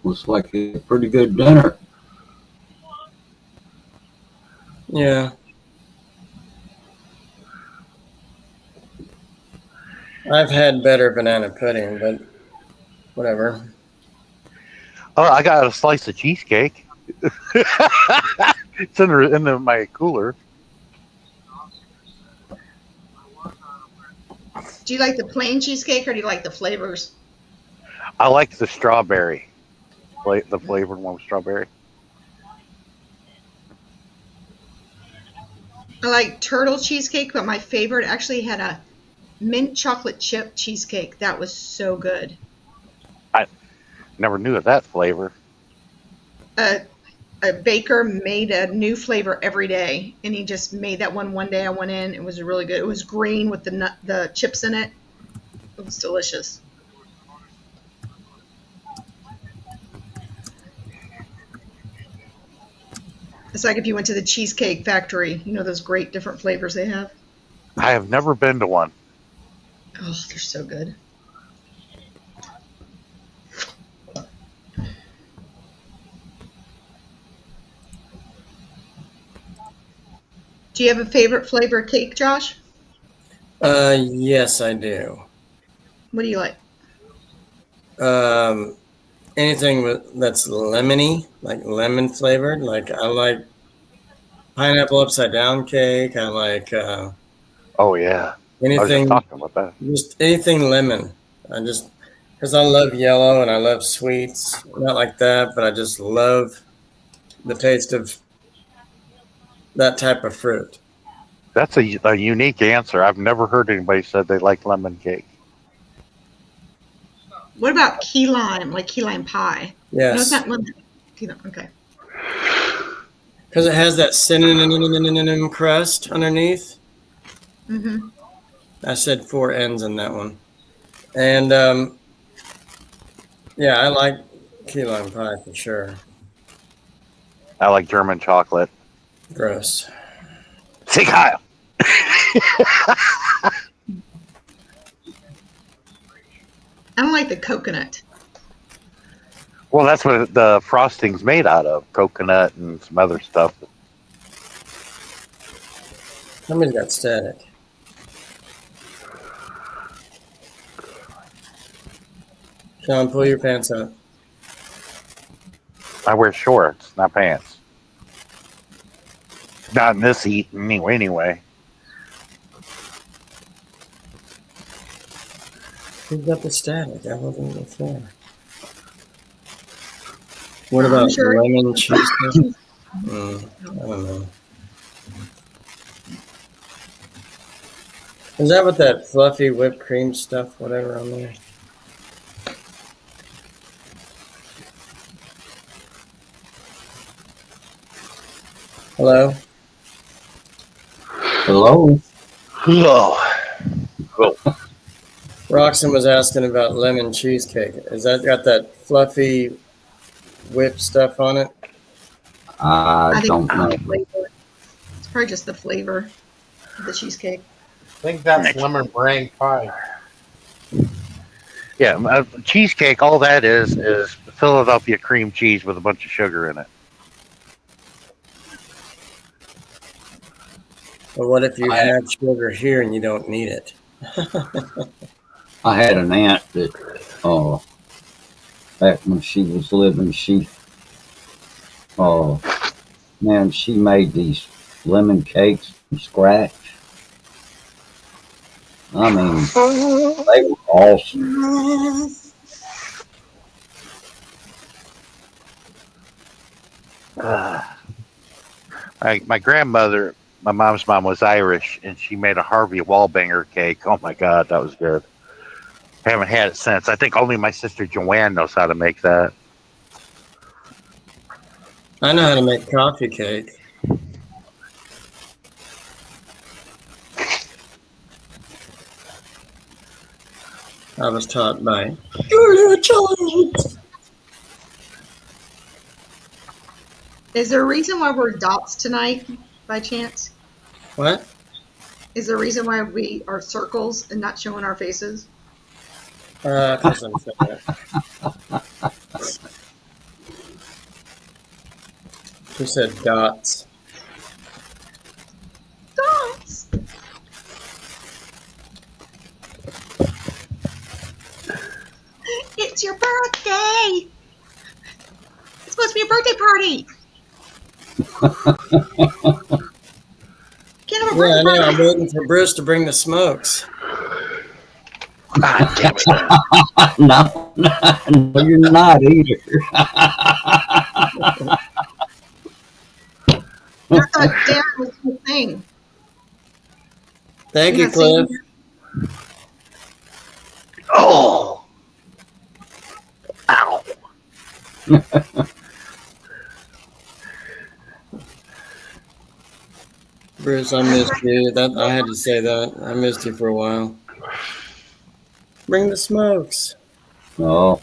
Looks like a pretty good dinner. Yeah. I've had better banana pudding, but whatever. Oh, I got a slice of cheesecake. It's in my cooler. Do you like the plain cheesecake or do you like the flavors? I like the strawberry, the flavored one with strawberry. I like turtle cheesecake, but my favorite actually had a mint chocolate chip cheesecake. That was so good. Never knew of that flavor. A baker made a new flavor every day, and he just made that one day. I went in; it was really good. It was green with the chips in it. It was delicious. It's like if you went to the Cheesecake Factory. You know those great different flavors they have. I have never been to one. Oh, they're so good. Do you have a favorite flavor cake, Josh? Yes, I do. What do you like? Anything that's lemony, like lemon flavored. Like I like pineapple upside down cake. I like Oh yeah, I was just anything, talking about that. just anything lemon. I just because I love yellow and I love sweets. Not like that, but I just love the taste of that type of fruit. That's a unique answer. I've never heard anybody said they like lemon cake. What about key lime, like key lime pie? No, it's Yes, not lemon. Key lime, okay. because it has that cinnamon crust underneath. Mm-hmm. I said 4 N's in that one. And yeah, I like key lime pie for sure. I like German chocolate. Gross. Sig Heil! I don't like the coconut. Well, that's what the frosting's made out of, coconut and some other stuff. Somebody's got static. Sean, pull your pants up. I wear shorts, not pants. Not in this heat anyway. Who's got the static? I wasn't before. What about sure. lemon cheesecake? I don't know. Is that with that fluffy whipped cream stuff, whatever on there? Hello? Hello? Oh. Roxanne was asking about lemon cheesecake. Is that got that fluffy whipped stuff on it? I don't it's know. the flavor. It's probably just the flavor of the cheesecake. I think that's lemon meringue pie. Yeah, cheesecake. All that is Philadelphia cream cheese with a bunch of sugar in it. But what if you I, have sugar here and you don't need it? I had an aunt that, back when she was living, uh, man, she made these lemon cakes from scratch. I mean, they were awesome. My grandmother, my mom's mom was Irish, and she made a Harvey Wallbanger cake. Oh my God, that was good. Haven't had it since. I think only my sister Joanne knows how to make that. I know how to make coffee cake. I was taught by Julia Childers. Is there a reason why we're dots tonight, by chance? What? Is there a reason why we are circles and not showing our faces? Because I'm fat. Who said dots? Dots. It's your birthday. It's supposed to be a birthday party. Can't have a Yeah, I birthday know. I'm party. waiting for Bruce to bring the smokes. God damn it. No, you're not either. I thought Darren was the thing. Thank You're you, not seeing Cliff. Oh, ow. Bruce, I missed you. I had to say that. I missed you for a while. Bring the smokes. No,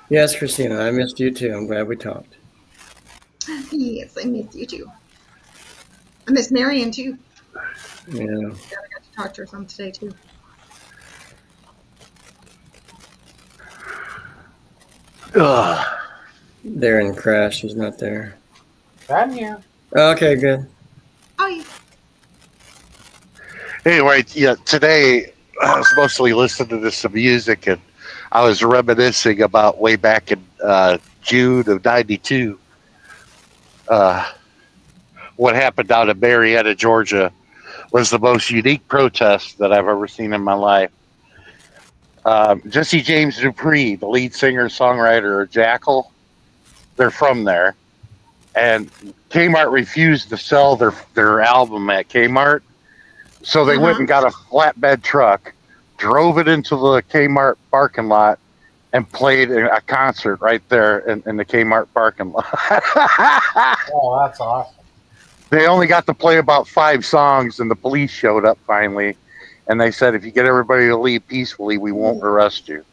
Yes, Christina, I missed you too. I'm glad we talked. Yes, I missed you too. I miss Marion too. Yeah. I got to talk to her some today too. Ugh. Darren crashed. He's not there. I'm here. Okay, good. Oh yeah. Anyway, yeah, today I was mostly listening to some music, and I was reminiscing about way back in June of '92. What happened down in Marietta, Georgia, was the most unique protest that I've ever seen in my life. Jesse James Dupree, the lead singer songwriter of Jackal, they're from there, and Kmart refused to sell their album at Kmart, so they went and got a flatbed truck, drove it into the Kmart parking lot, and played a concert right there in the Kmart parking lot. Oh, that's awesome. They only got to play about 5 songs, and the police showed up finally, and they said, if you get everybody to leave peacefully, we won't arrest you.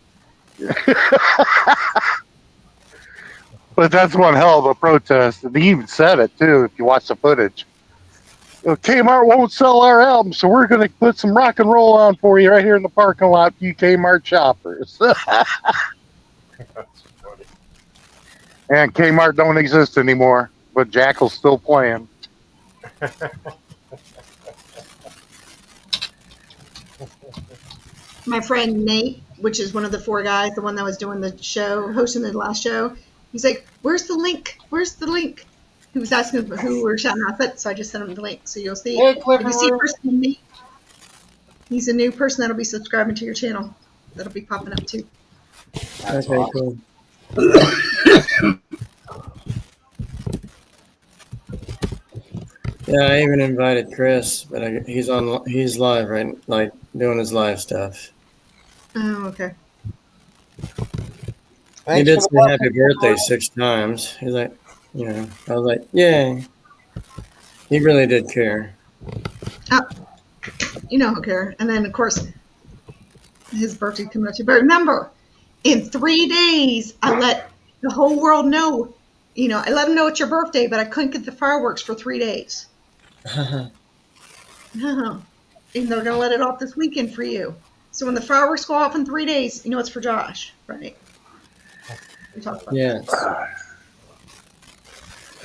But that's one hell of a protest. And he even said it, too, if you watch the footage. Kmart won't sell our album, so we're going to put some rock and roll on for you right here in the parking lot, you Kmart shoppers. That's funny. And Kmart don't exist anymore, but Jackal's still playing. My friend Nate, which is one of the 4 guys, the one that was doing the show, hosting the last show, he's like, "Where's the link? Where's the link?" He was asking who we're shouting out at, so I just sent him the link. So you'll see. Hey, If you see a person Nate, he's a new person that'll be subscribing to your channel. That'll be popping up too. That's Okay, awesome. cool. Yeah, I even invited Chris, but he's live, right? Like doing his live stuff. Oh, okay. He Thanks did for say the happy birthday 6 times. He's like, I was like, yay. He really did care. You know he'll care. And then of course his birthday coming up too. But remember, in 3 days I let the whole world know. I let them know it's your birthday, but I couldn't get the fireworks for 3 days. Oh. And they're going to let it off this weekend for you. So when the fireworks go off in 3 days, you know it's for Josh, right? We talked about Yes.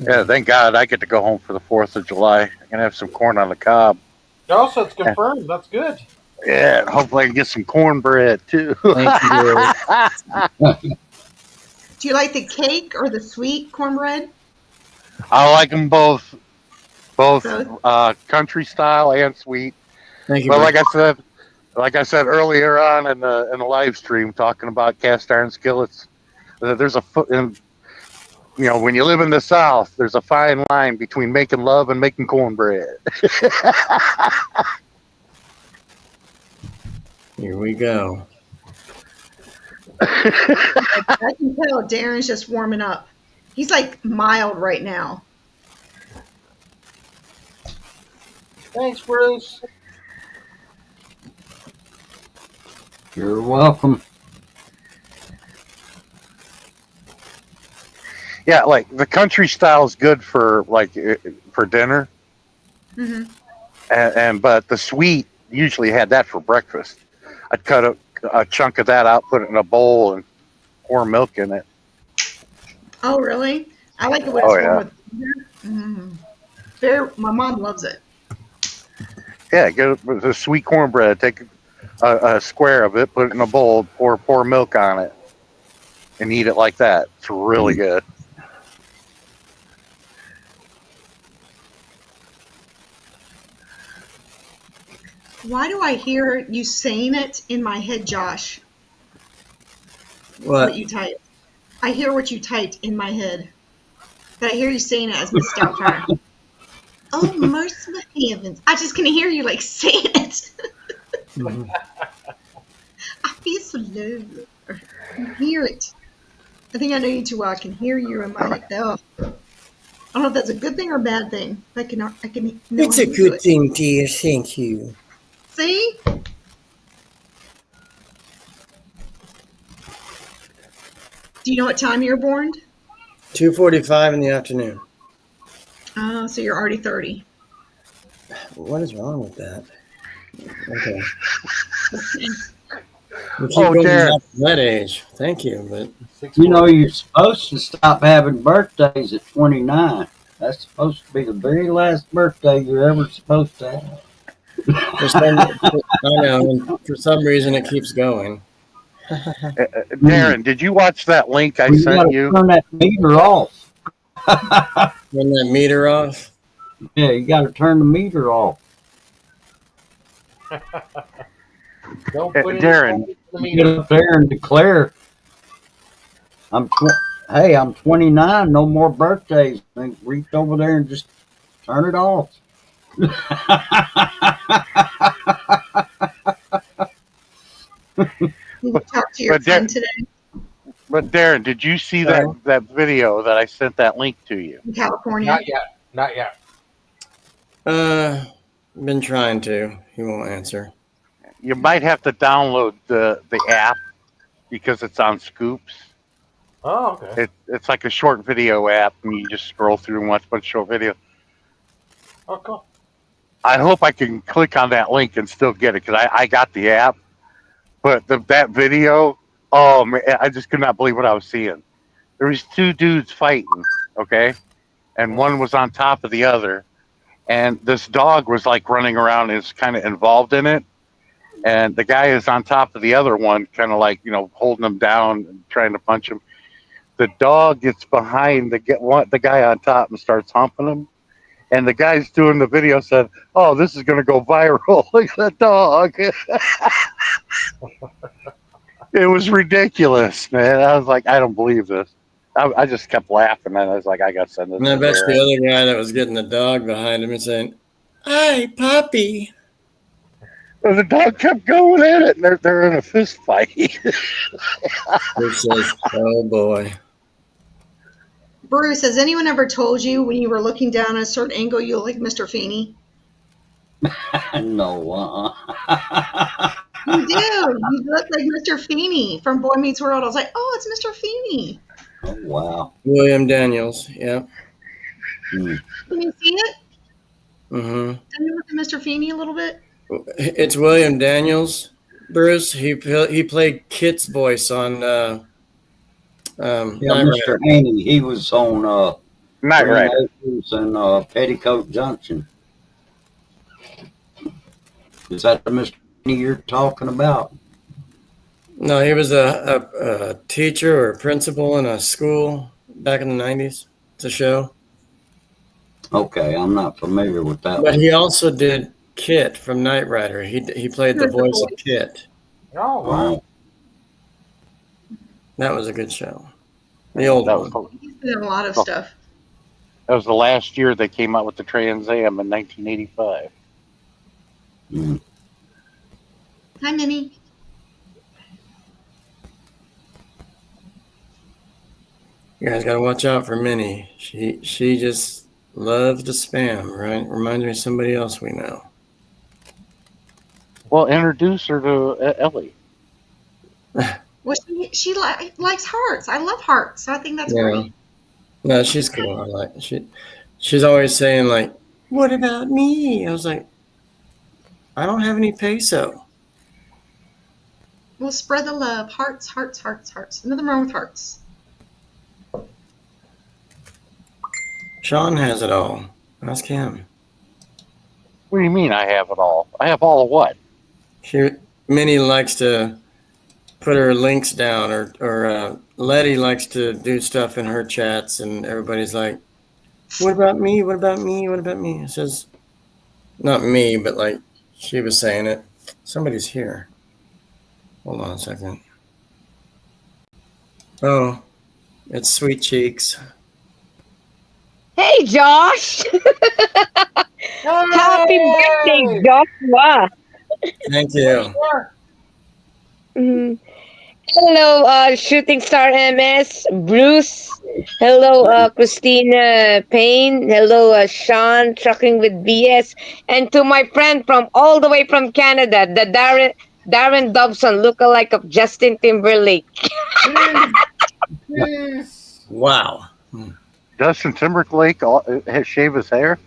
Yeah, thank God I get to go home for the 4th of July. I can have some corn on the cob. Also, it's confirmed. That's good. Yeah, hopefully I can get some cornbread too. Thank you. Do you like the cake or the sweet cornbread? I like them both Both? country style and sweet. Thank you. But Bert. like I said earlier on in the live stream, talking about cast iron skillets, there's when you live in the South, there's a fine line between making love and making cornbread. Here we go. I can tell Darren's just warming up. He's like mild right now. Thanks, Bruce. You're welcome. Yeah, like the country style is good for dinner, Mm-hmm. but the sweet usually had that for breakfast. I'd cut a chunk of that out, put it in a bowl, and pour milk in it. Oh, really? I like it when it's warm with my mom loves it. Yeah, get the sweet cornbread. Take a square of it, put it in a bowl, pour milk on it, and eat it like that. It's really good. Why do I hear you saying it in my head, Josh? What? You typed. I hear what you typed in my head. But I hear you saying it as Miss Doubtfire. Oh, merciful heavens. I just can hear you like saying it. Mhm. I feel so low. I can hear it. I think I know you too well. I can hear you in my head. Oh. I don't know if that's a good thing or a bad thing. I can know It's how a to do good it. thing, dear. Thank you. See? Do you know what time you were born? 2:45 in the afternoon. Oh, so you're already 30. What is wrong with that? Okay. We keep Oh, going Darren. back to that age. Thank you, but 6 You know, you're supposed to stop having birthdays at 29. That's supposed to be the very last birthday you're ever supposed to have. I know, and for some reason it keeps going. Darren, did you watch that link I Well, you sent gotta you? turn that meter off. Turn that meter off. Yeah, you gotta turn the meter off. Don't put Darren. any in the You get meter. up there and declare, hey, I'm 29, no more birthdays. Then reach over there and just turn it off. Did you talk to your But friend today But Darren, did you see that video that I sent that link to you? in California? Not yet. Not yet. Been trying to. He won't answer. You might have to download the app because it's on Scoops. Oh, okay. It's like a short video app, and you just scroll through and watch a bunch of short video. Oh, cool. I hope I can click on that link and still get it because I got the app, but that video, oh man, I just could not believe what I was seeing. There was two dudes fighting, okay, and one was on top of the other, and this dog was like running around and is kind of involved in it, and the guy is on top of the other one, kind of like holding him down and trying to punch him. The dog gets behind the guy on top and starts humping him. And the guys doing the video said, "Oh, this is going to go viral. Look at that dog." It was ridiculous, man. I was like, I don't believe this. I just kept laughing, and I was like, I got to send this. And I bet the other guy that was getting the dog behind him and saying, "Hi, puppy." Well, the dog kept going at it, and they're in a fist fight. Which says, "Oh boy." Bruce, has anyone ever told you when you were looking down at a certain angle you look like Mr. Feeney? No, You do. You look like Mr. Feeney from Boy Meets World. I was like, oh, it's Mr. Feeney. Oh, wow. William Daniels. Yeah. Hmm. Can you see it? Mm-hmm. Can you look at Mr. Feeney a little bit? It's William Daniels, Bruce. He played Kit's voice on Yeah, Knight Mr. Rider. Haney, he was on Knight Green Rider. Acres and Petticoat Junction. Is that the Mr. Haney you're talking about? No, he was a teacher or a principal in a school back in the 90s. It's a show. Okay, I'm not familiar with that But one. he also did Kit from Knight Rider. He played the voice of Kit. Oh, wow. Oh, That was a good show. The old That one. was, He's been in a lot of Oh. stuff. that was the last year they came out with the Trans Am in 1985. mm. Hi, Minnie. You guys got to watch out for Minnie. She just loves to spam, right? Reminds me of somebody else we know. Well, introduce her to Ellie. Well, she likes hearts. I love hearts. So I think that's Yeah. great. No, she's cool. I like she's always saying like, "What about me?" I was like, "I don't have any peso." We'll spread the love. Hearts, hearts, hearts, hearts. Nothing wrong with hearts. Sean has it all. Ask him. What do you mean I have it all? I have all of what? Minnie likes to put her links down, or Letty likes to do stuff in her chats, and everybody's like, "What about me? What about me? What about me?" It says, not me, but like she was saying it. Somebody's here. Hold on a second. Oh, it's Sweet Cheeks. Hey, Josh! Happy birthday, Joshua! Thank you. Mhm. Hello, Shooting Star MS, Bruce. Hello, Christina Payne. Hello, Sean, Trucking with BS. And to my friend from all the way from Canada, the Darren Dobson, lookalike of Justin Timberlake. Yes. Wow. Justin Timberlake has shaved his hair?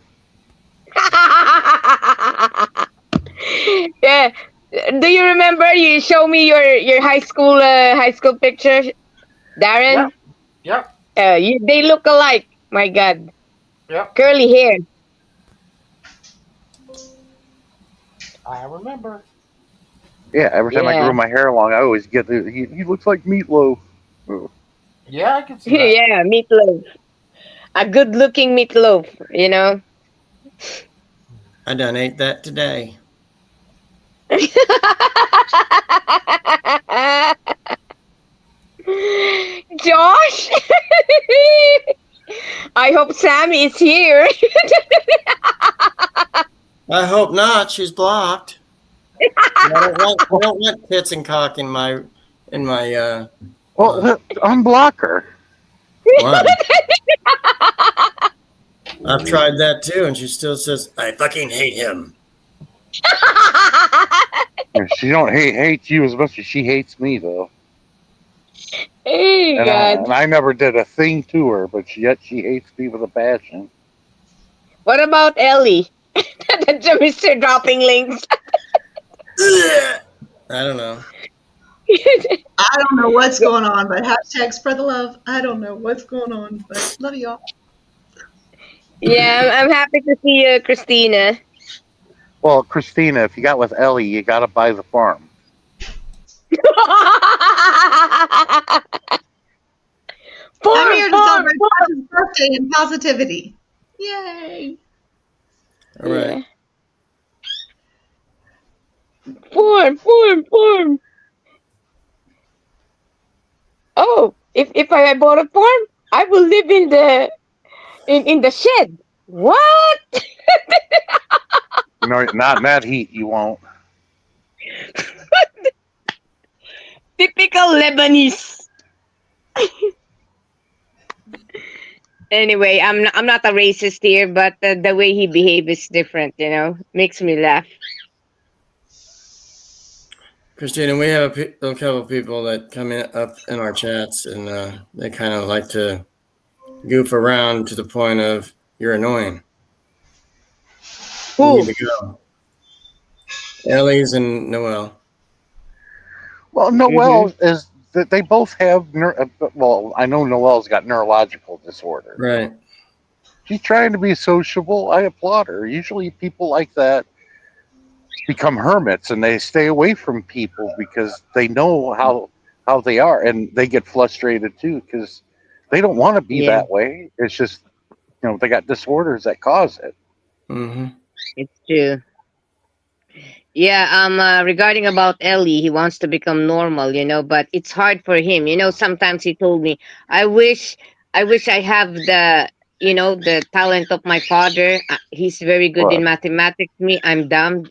Yeah. Do you remember you show me your high school picture, Darren? Yep. They look alike. My God, Yep. curly hair. I remember. Yeah, every time I Yeah. grow my hair long, I always get he looks like Meatloaf. Yeah, I can see that. Yeah, meatloaf. A good-looking meatloaf. You know. I done ate that today. Josh, I hope Sammy is here. I hope not. She's blocked. I don't want tits and cock in my Well, unblock her. line. I've tried that too, and she still says, "I fucking hate him." She don't hate you as much as she hates me, though. Oh And God. I never did a thing to her, but yet she hates me with a passion. What about Ellie? Mr. Dropping Links. I don't know. I don't know what's going on, but hashtag spread the love. I don't know what's going on, but love y'all. Yeah, I'm happy to see you, Christina. Well, Christina, if you got with Ellie, you got to buy the farm. I'm here to celebrate Josh's birthday and positivity. Yay! All right. Farm. Oh, if I bought a farm, I will live in the shed. What? No, not in that heat, you won't. Typical Lebanese. Anyway, I'm not a racist here, but the way he behaves is different. You know, makes me laugh. Christina, we have a couple of people that come up in our chats, and they kind of like to goof around to the point of you're annoying. You Who? need to go. Ellie's and Noel. Well, Noel is that they both have. Well, I know Noel's got neurological disorder. Right. She's trying to be sociable. I applaud her. Usually, people like that become hermits and they stay away from people because they know how they are, and they get frustrated too because they don't want to be Yeah, that way. It's just they got disorders that cause it. Mm-hmm. it's true. Yeah, regarding about Ellie, he wants to become normal, but it's hard for him. Sometimes he told me, I wish I have the talent of my father. He's very good in Look, mathematics. Me, I'm dumb.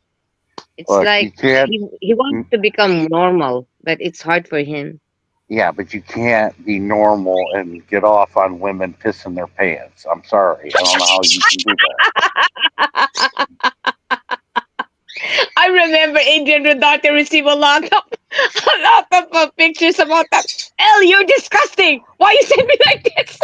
It's look, you like can't. he wants to become normal, but it's hard for him. Yeah, but you can't be normal and get off on women pissing their pants. I'm sorry. I don't know how you can do that. I remember Adrian Rodarte received a lot of a lot of pictures about that. Ellie, you're disgusting. Why you send me like this?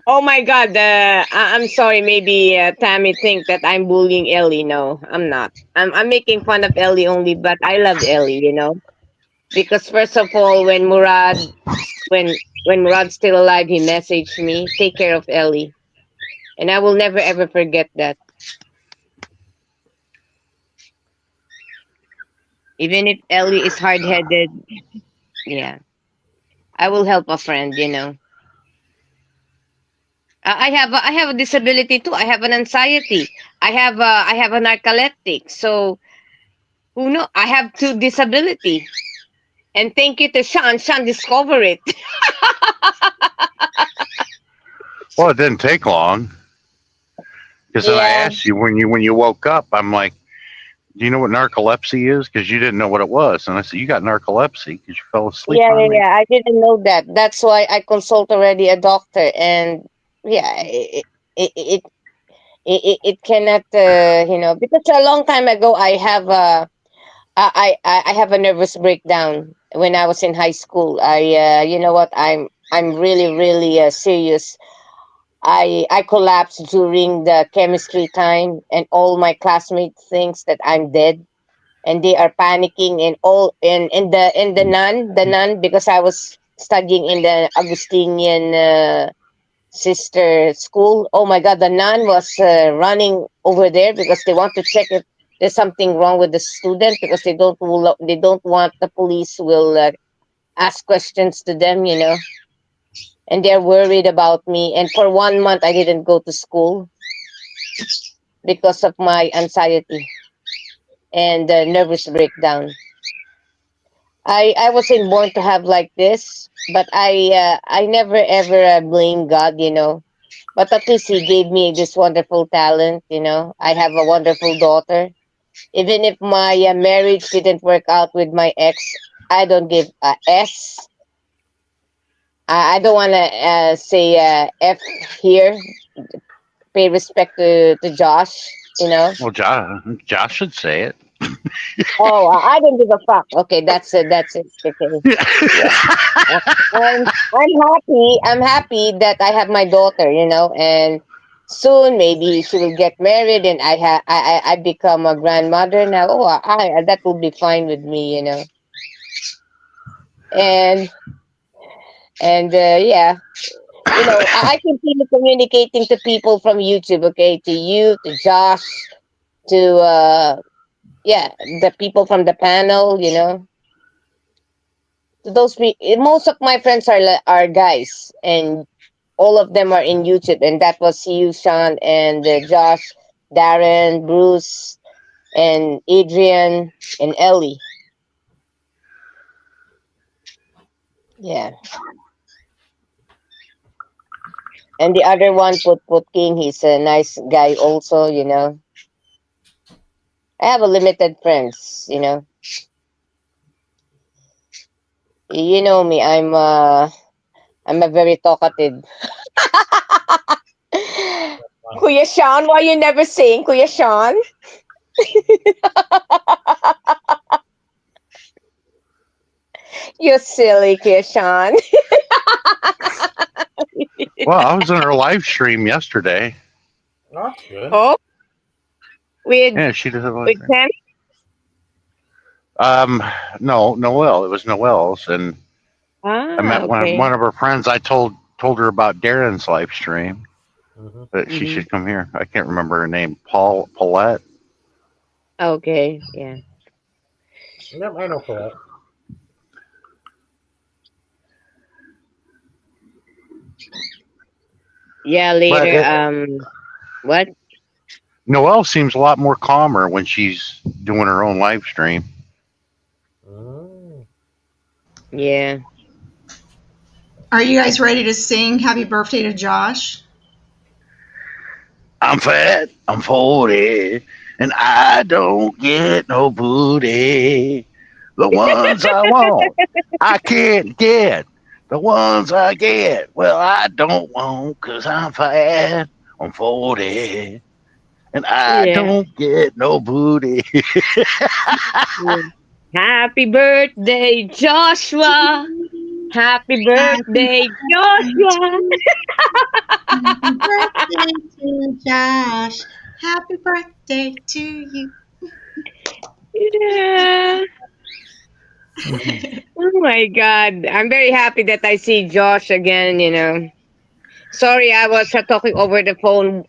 Oh my God! I'm sorry. Maybe Tammy think that I'm bullying Ellie. No, I'm not. I'm making fun of Ellie only, but I love Ellie. Because first of all, when Murad's still alive, he messaged me, "Take care of Ellie," and I will never ever forget that. Even if Ellie is hard headed, yeah, I will help a friend. I have a disability too. I have an anxiety. I have a narcoleptic. So who know? I have two disability. And thank you to Sean. Sean discovered it. Well, it didn't take long because then I Yeah, asked you when you woke up. I'm like, do you know what narcolepsy is? Because you didn't know what it was, and I said you got narcolepsy because you fell asleep yeah, yeah, on me. yeah. I didn't know that. That's why I consult already a doctor. And yeah, it it it cannot because a long time ago I have a nervous breakdown when I was in high school. You know what, I'm really really serious. I collapsed during the chemistry time, and all my classmates thinks that I'm dead, and they are panicking, and all in the nun because I was studying in the Augustinian sister school. Oh my God, the nun was running over there because they want to check if there's something wrong with the student, because they don't want the police will ask questions to them, and they're worried about me. And for 1 month, I didn't go to school because of my anxiety and nervous breakdown. I wasn't born to have like this, but I never ever blame God, But at least He gave me this wonderful talent, I have a wonderful daughter. Even if my marriage didn't work out with my ex, I don't give a S. I don't want to say F here. Pay respect to Josh, Well, Josh should say it. Oh, I don't give a fuck. Okay, that's it. That's it. Okay. Yeah. Uh, I'm happy. I'm happy that I have my daughter, and soon maybe she will get married, and I become a grandmother now. Oh, that will be fine with me, and yeah, I continue communicating to people from YouTube. Okay, to you, to Josh, to yeah, the people from the panel, to most of my friends are guys, and all of them are in YouTube, and that was you, Sean, and Josh, Darren, Bruce, and Adrian, and Ellie. Yeah, and the other one, put King. He's a nice guy, also. I have a limited friends. You know me. I'm a very talkative. Kuya Sean, why you never sing, Kuya Sean? You silly Kuya Sean. Well, I was in her live stream yesterday. That's good. Oh, with Yeah, she does have a live with stream. Sam. No, Noelle. It was Noelle's, and I Ah, met okay. one of her friends. I told her about Darren's live stream, Mm-hmm. that she Mm-hmm. should come here. I can't remember her name. Paulette. Okay, yeah. Yep, I know for that. Yeah, But later. What? Noelle seems a lot more calmer when she's doing her own live stream. Mm. Yeah. Are you guys ready to sing happy birthday to Josh? I'm fat, I'm 40, and I don't get no booty. The ones I want, I can't get. The ones I get, well, I don't want, 'cause I'm fat, I'm 40, and I Yeah. don't get no booty. Yeah. Happy birthday, Joshua. Happy birthday, Joshua. Happy birthday to Josh. Happy birthday to you. Yeah. Oh my God. I'm very happy that I see Josh again, you know. Sorry, I was talking over the phone.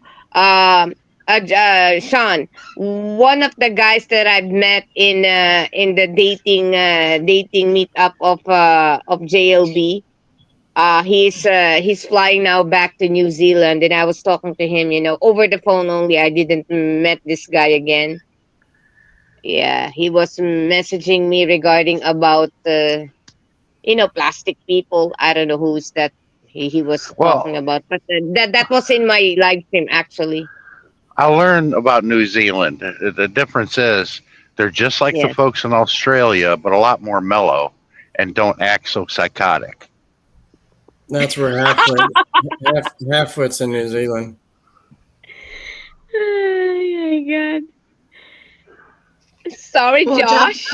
Sean, one of the guys that I've met in the dating meetup of JLB. He's flying now back to New Zealand, and I was talking to him, you know, over the phone only. I didn't met this guy again. Yeah, he was messaging me regarding about plastic people. I don't know who's that. He was talking Well, about, but that was in my live stream actually. I learned about New Zealand. The difference is they're just like the Yes. folks in Australia, but a lot more mellow and don't act so psychotic. That's where Halffoot's in New Zealand. Oh my God. Sorry, Well, Josh.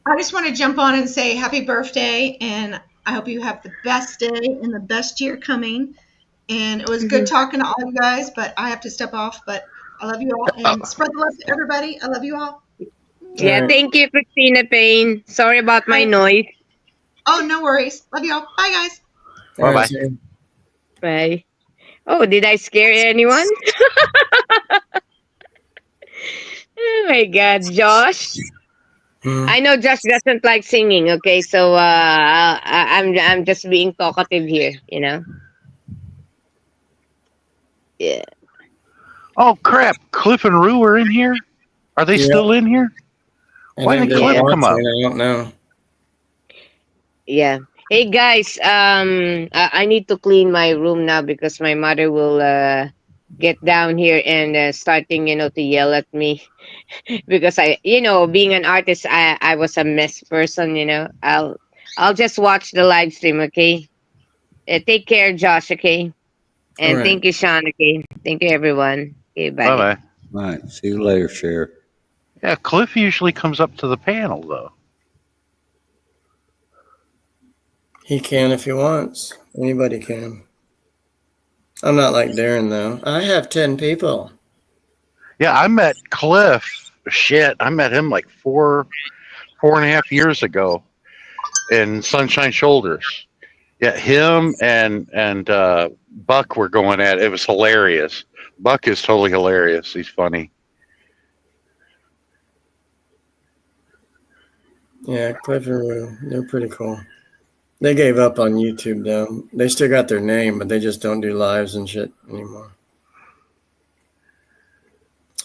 I just want to jump on and say happy birthday, and I hope you have the best day and the best year coming. And it was good talking to all you guys, but I have to step off. But I love you all, and spread the love to everybody. I love you all. Yeah, Alright. thank you, Christina Payne. Sorry about my noise. Oh, no worries. Love you all. Bye, guys. All right, Bye-bye. see you. Bye. Oh, did I scare anyone? Oh my God, Josh. Hmm. I know Josh doesn't like singing. Okay, so I'm just being talkative here. You know. Yeah. Oh crap! Cliff and Rue are in here. Are they Yeah. still in here? I Why think didn't they're Cliff come up? watching. I don't know. Yeah. Hey guys, I need to clean my room now because my mother will get down here and starting, to yell at me because being an artist, I was a mess person. I'll just watch the live stream. Okay. Take care, Josh. Okay. All And right. thank you, Sean. Okay. Thank you, everyone. Okay. Bye. Bye bye. All right. See you later, Sheriff. Yeah, Cliff usually comes up to the panel though. He can if he wants. Anybody can. I'm not like Darren though. I have 10 people. Yeah, I met Cliff. Shit, I met him like 4.5 years ago in Sunshine Shoulders. Yeah, him and Buck were going at it. It was hilarious. Buck is totally hilarious. He's funny. Yeah, Cliff and Rue. They're pretty cool. They gave up on YouTube though. They still got their name, but they just don't do lives and shit anymore.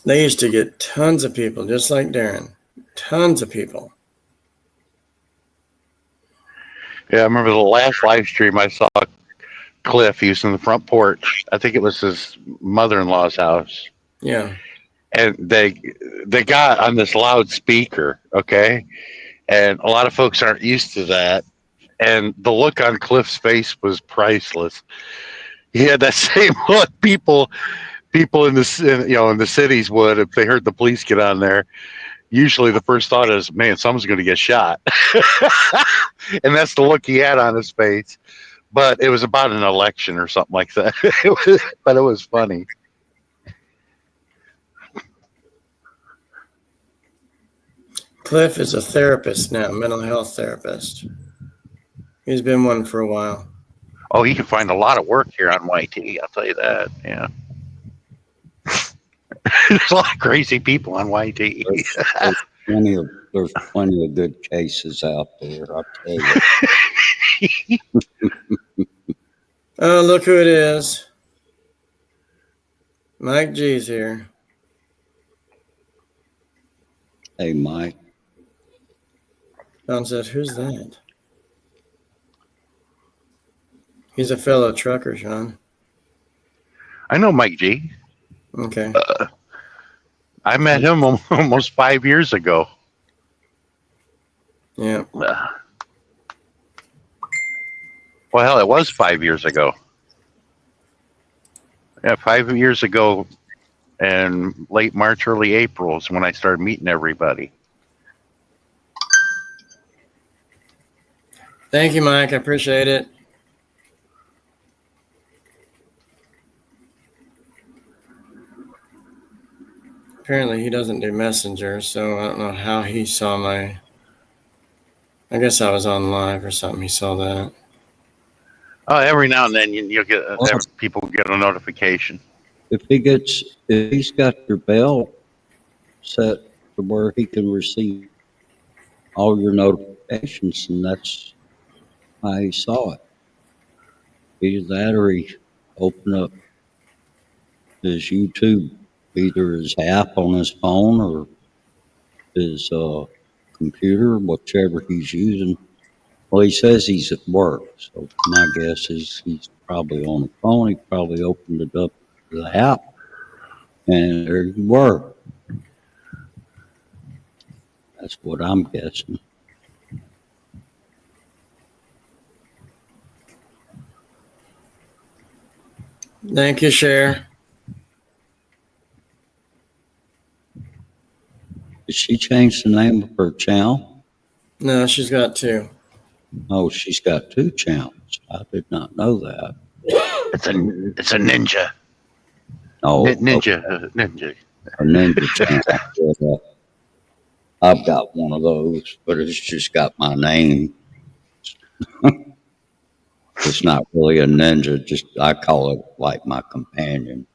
They used to get tons of people, just like Darren. Tons of people. Yeah, I remember the last live stream I saw Cliff. He was in the front porch. I think it was his mother-in-law's house. Yeah. And they got on this loudspeaker, okay? And a lot of folks aren't used to that. And the look on Cliff's face was priceless. He had that same look people in the cities would if they heard the police get on there. Usually the first thought is, man, someone's going to get shot. And that's the look he had on his face. But it was about an election or something like that. But it was funny. Cliff is a therapist now, mental health therapist. He's been one for a while. Oh, you can find a lot of work here on YT. I'll tell you that. Yeah. There's a lot of crazy people on YT. There's plenty of good cases out there, I'll tell you. Oh, look who it is. Mike G's here. Hey, Mike. Don said, who's that? He's a fellow trucker, Sean. I know Mike G. Okay. I met him almost 5 years ago. Yeah. Well, hell, it was 5 years ago. Yeah, 5 years ago, and late March, early April is when I started meeting everybody. Thank you, Mike. I appreciate it. Apparently, he doesn't do Messenger, so I don't know how he saw my. I guess I was on live or something. He saw that. Oh, every now and then you'll get people get a notification. If he's got your bell set to where he can receive all your notifications, and that's how he saw it. Either that or he opened up his YouTube, either his app on his phone or his computer, whichever he's using. Well, he says he's at work, so my guess is he's probably on the phone. He probably opened it up to the app, and there you were. That's what I'm guessing. Thank you, Cher. Did she change the name of her channel? No, she's got two. Oh, she's got two channels. I did not know that. It's a ninja. Oh, Ninja. a ninja channel. I've got one of those, but it's just got my name. It's not really a ninja. Just I call it like my companion.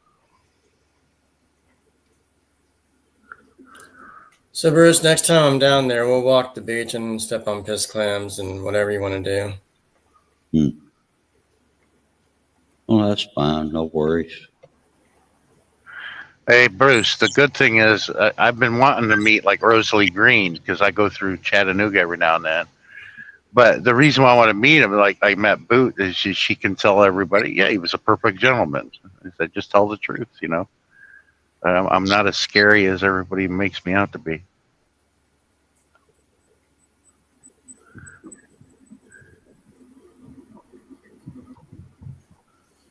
So, Bruce, next time I'm down there, we'll walk the beach and step on piss clams and whatever you want to do. Well, that's fine. No worries. Hey, Bruce, the good thing is I've been wanting to meet like Rosalie Green because I go through Chattanooga every now and then. But the reason why I want to meet him, like I met Boot, is she can tell everybody, yeah, he was a perfect gentleman. I said, just tell the truth, you know. I'm not as scary as everybody makes me out to be.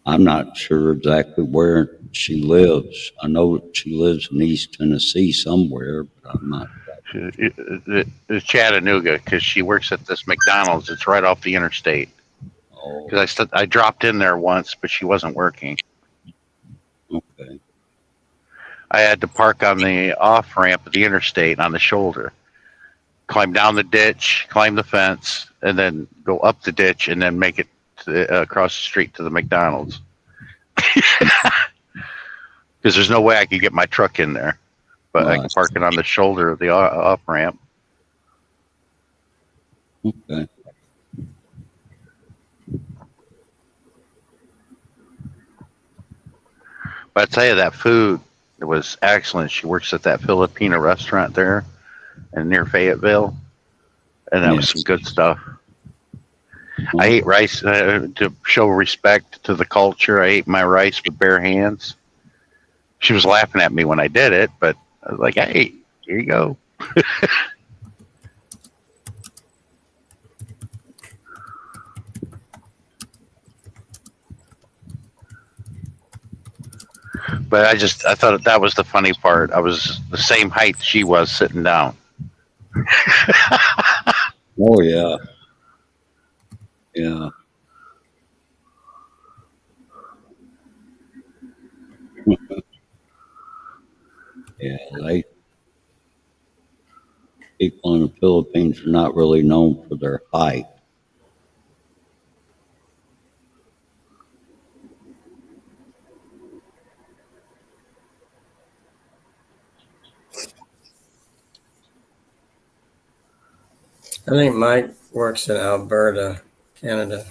I'm not sure exactly where she lives. I know she lives in East Tennessee somewhere, but I'm not. It's Chattanooga because she works at this McDonald's. It's right off the interstate. Oh, Because I dropped in there once, but she wasn't working. okay. I had to park on the off ramp of the interstate on the shoulder, climb down the ditch, climb the fence, and then go up the ditch and then make it across the street to the McDonald's. Because there's no way I could get my truck in there, but I can park it on the shoulder of the off ramp. Okay. But I tell you, that food, it was excellent. She works at that Filipino restaurant there and near Fayetteville, and that was some good stuff. I ate rice to show respect to the culture. I ate my rice with bare hands. She was laughing at me when I did it, but I was like, hey, here you go. But I thought that was the funny part. I was the same height she was sitting down. Oh, yeah. Yeah. Yeah, people in Philippines are not really known for their height. I think Mike works in Alberta, Canada.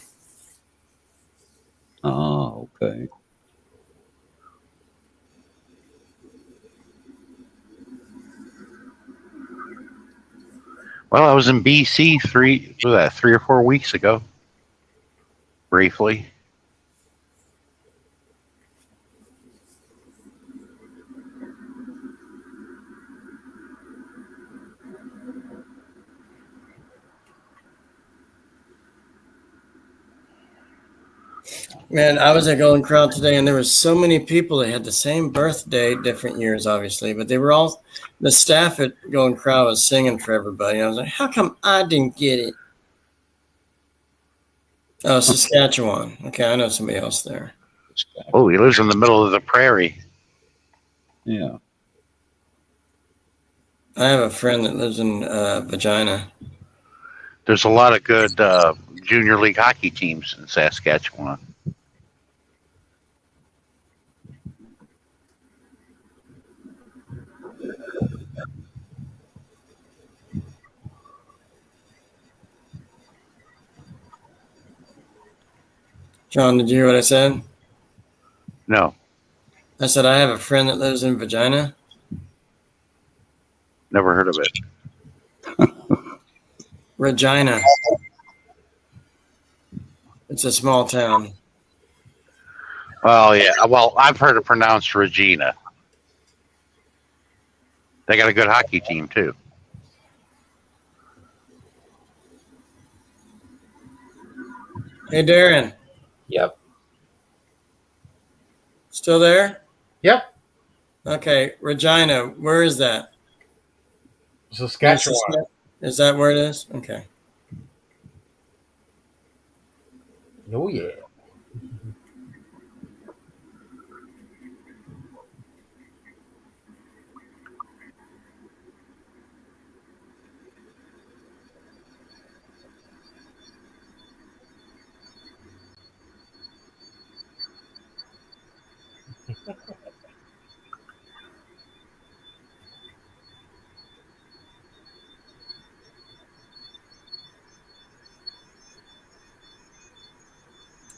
Ah, okay. Well, I was in BC 3 or 4 weeks ago. Briefly. Man, I was at Golden Corral today, and there were so many people that had the same birthday, different years, obviously, but they were all, the staff at Golden Corral was singing for everybody. I was like, how come I didn't get it? Oh, Saskatchewan. Okay, I know somebody else there. Oh, he lives in the middle of the prairie. Yeah. I have a friend that lives in Vagina. There's a lot of good junior league hockey teams in Saskatchewan. John, did you hear what I said? No, I said I have a friend that lives in Vagina. never heard of it. Regina. It's a small town. Well, yeah. Well, I've heard it pronounced Regina. They got a good hockey team too. Hey, Darren. Yep. Still there? Yep. Okay, Regina. Where is that? Saskatchewan. Is that where it is? Okay. Oh yeah.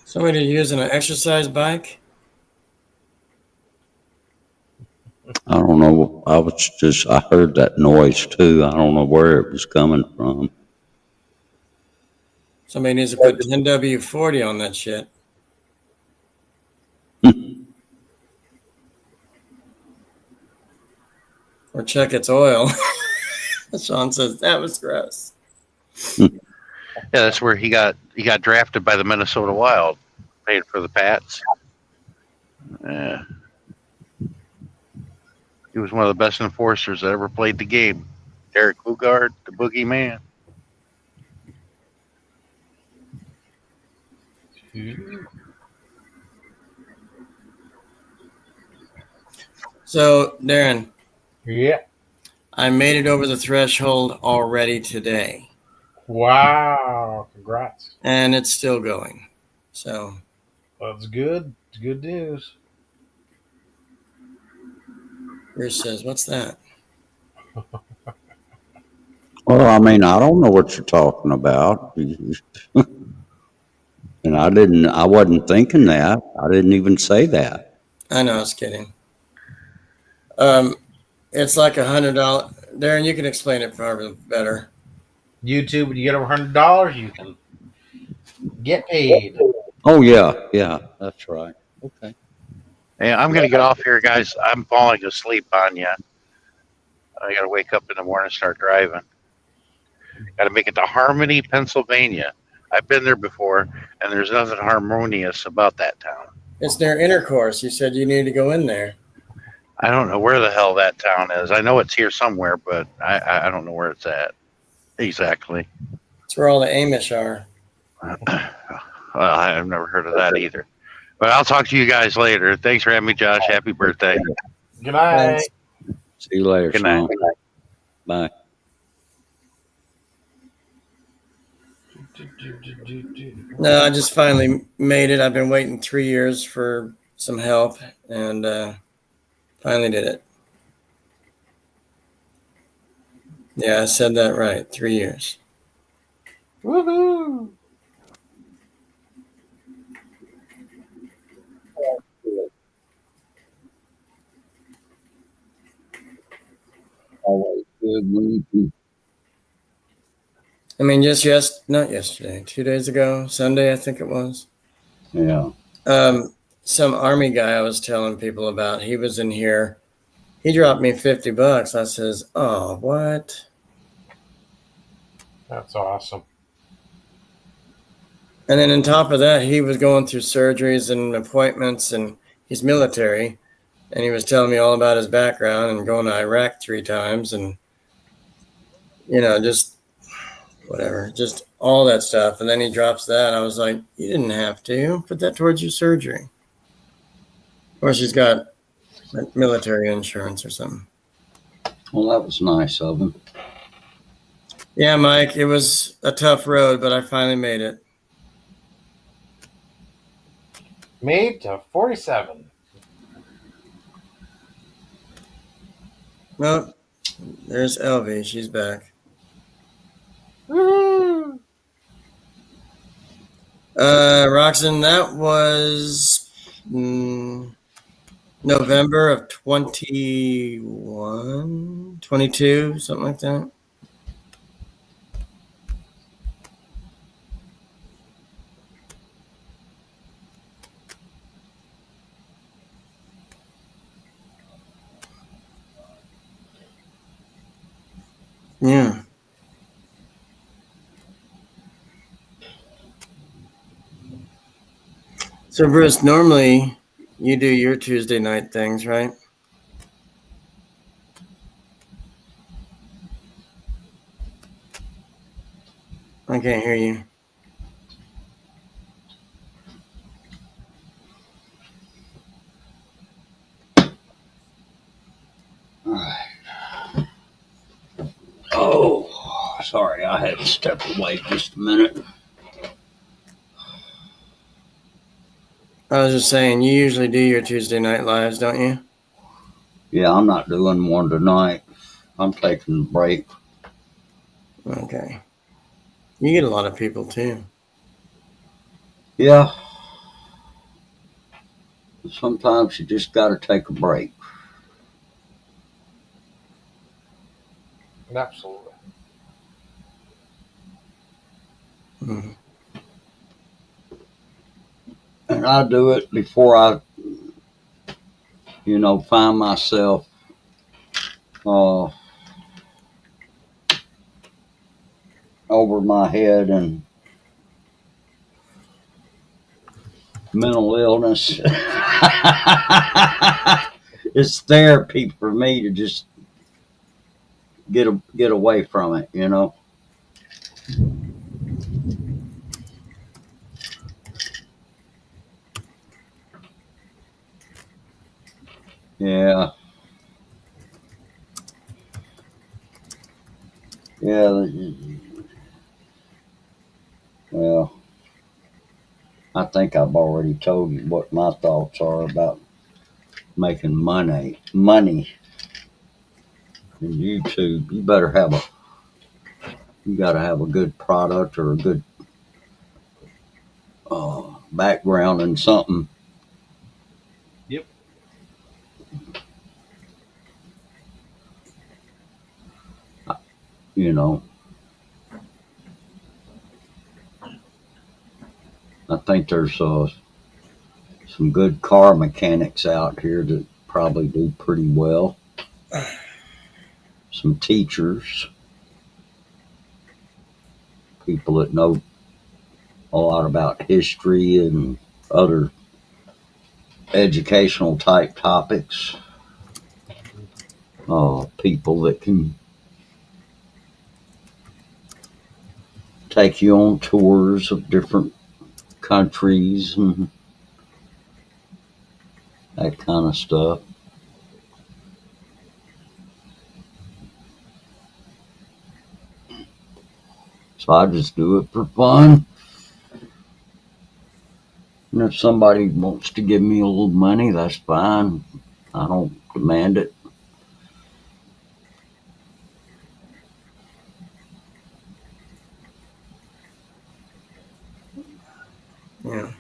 Somebody using an exercise bike? I don't know. I heard that noise too. I don't know where it was coming from. Somebody needs to put 10W40 on that shit. Or check its oil. Sean says that was gross. Yeah, that's where he got drafted by the Minnesota Wild, playing for the Pats. Yeah. He was one of the best enforcers that ever played the game. Derek Bugard, the boogeyman. So, Darren, Yeah. I made it over the threshold already today, Wow. Congrats. and it's still going. So, That's good. It's good news. Bruce says, "What's that?" Well, I mean, I don't know what you're talking about. And I wasn't thinking that. I didn't even say that. I know, I was kidding. It's like $100. Darren, you can explain it probably better. YouTube, when you get over $100, you can get paid. Oh, yeah, that's right. Okay. Hey, I'm going to get off here, guys. I'm falling asleep on you. I got to wake up in the morning and start driving. Got to make it to Harmony, Pennsylvania. I've been there before, and there's nothing harmonious about that town. It's near Intercourse. You said you need to go in there. I don't know where the hell that town is. I know it's here somewhere, but I don't know where it's at exactly. It's where all the Amish are. Well, I've never heard of that either. But I'll talk to you guys later. Thanks for having me, Josh. Happy birthday. Good night. Thanks. See you later, Good night. Sean. Bye. No, I just finally made it. I've been waiting 3 years for some help, and finally did it. Yeah, I said that right. 3 years. Woohoo! Always good when you can. I mean, not yesterday, 2 days ago, Sunday, I think it was. Yeah. Some army guy I was telling people about, he was in here. He dropped me $50. I says, oh, what? That's awesome. And then on top of that, he was going through surgeries and appointments, and he's military. And he was telling me all about his background and going to Iraq 3 times and, just whatever, just all that stuff. And then he drops that. I was like, you didn't have to put that towards your surgery. Of course, he's got military insurance or something. Well, that was nice of him. Yeah, Mike, it was a tough road, but I finally made it. Made to 47. Well, there's Elvie. She's back. Woo! Roxanne, that was November of 21, 22, something like that. Yeah. So, Bruce, normally you do your Tuesday night things, right? I can't hear you. All right. Oh, sorry. I had to step away just a minute. I was just saying, you usually do your Tuesday night lives, don't you? Yeah, I'm not doing one tonight. I'm taking a break. Okay. You get a lot of people too. Yeah. Sometimes you just got to take a break. Absolutely. Mm-hmm. And I do it before I, find myself over my head and mental illness. It's therapy for me to just get away from it, Yeah. Yeah. Well, I think I've already told you what my thoughts are about making money in YouTube. You gotta have a good product or a good background in something. Yep. I think there's some good car mechanics out here that probably do pretty well. Some teachers, people that know a lot about history and other educational type topics. People that can take you on tours of different countries and that kind of stuff. So I just do it for fun. And if somebody wants to give me a little money, that's fine. I don't demand it. Yeah.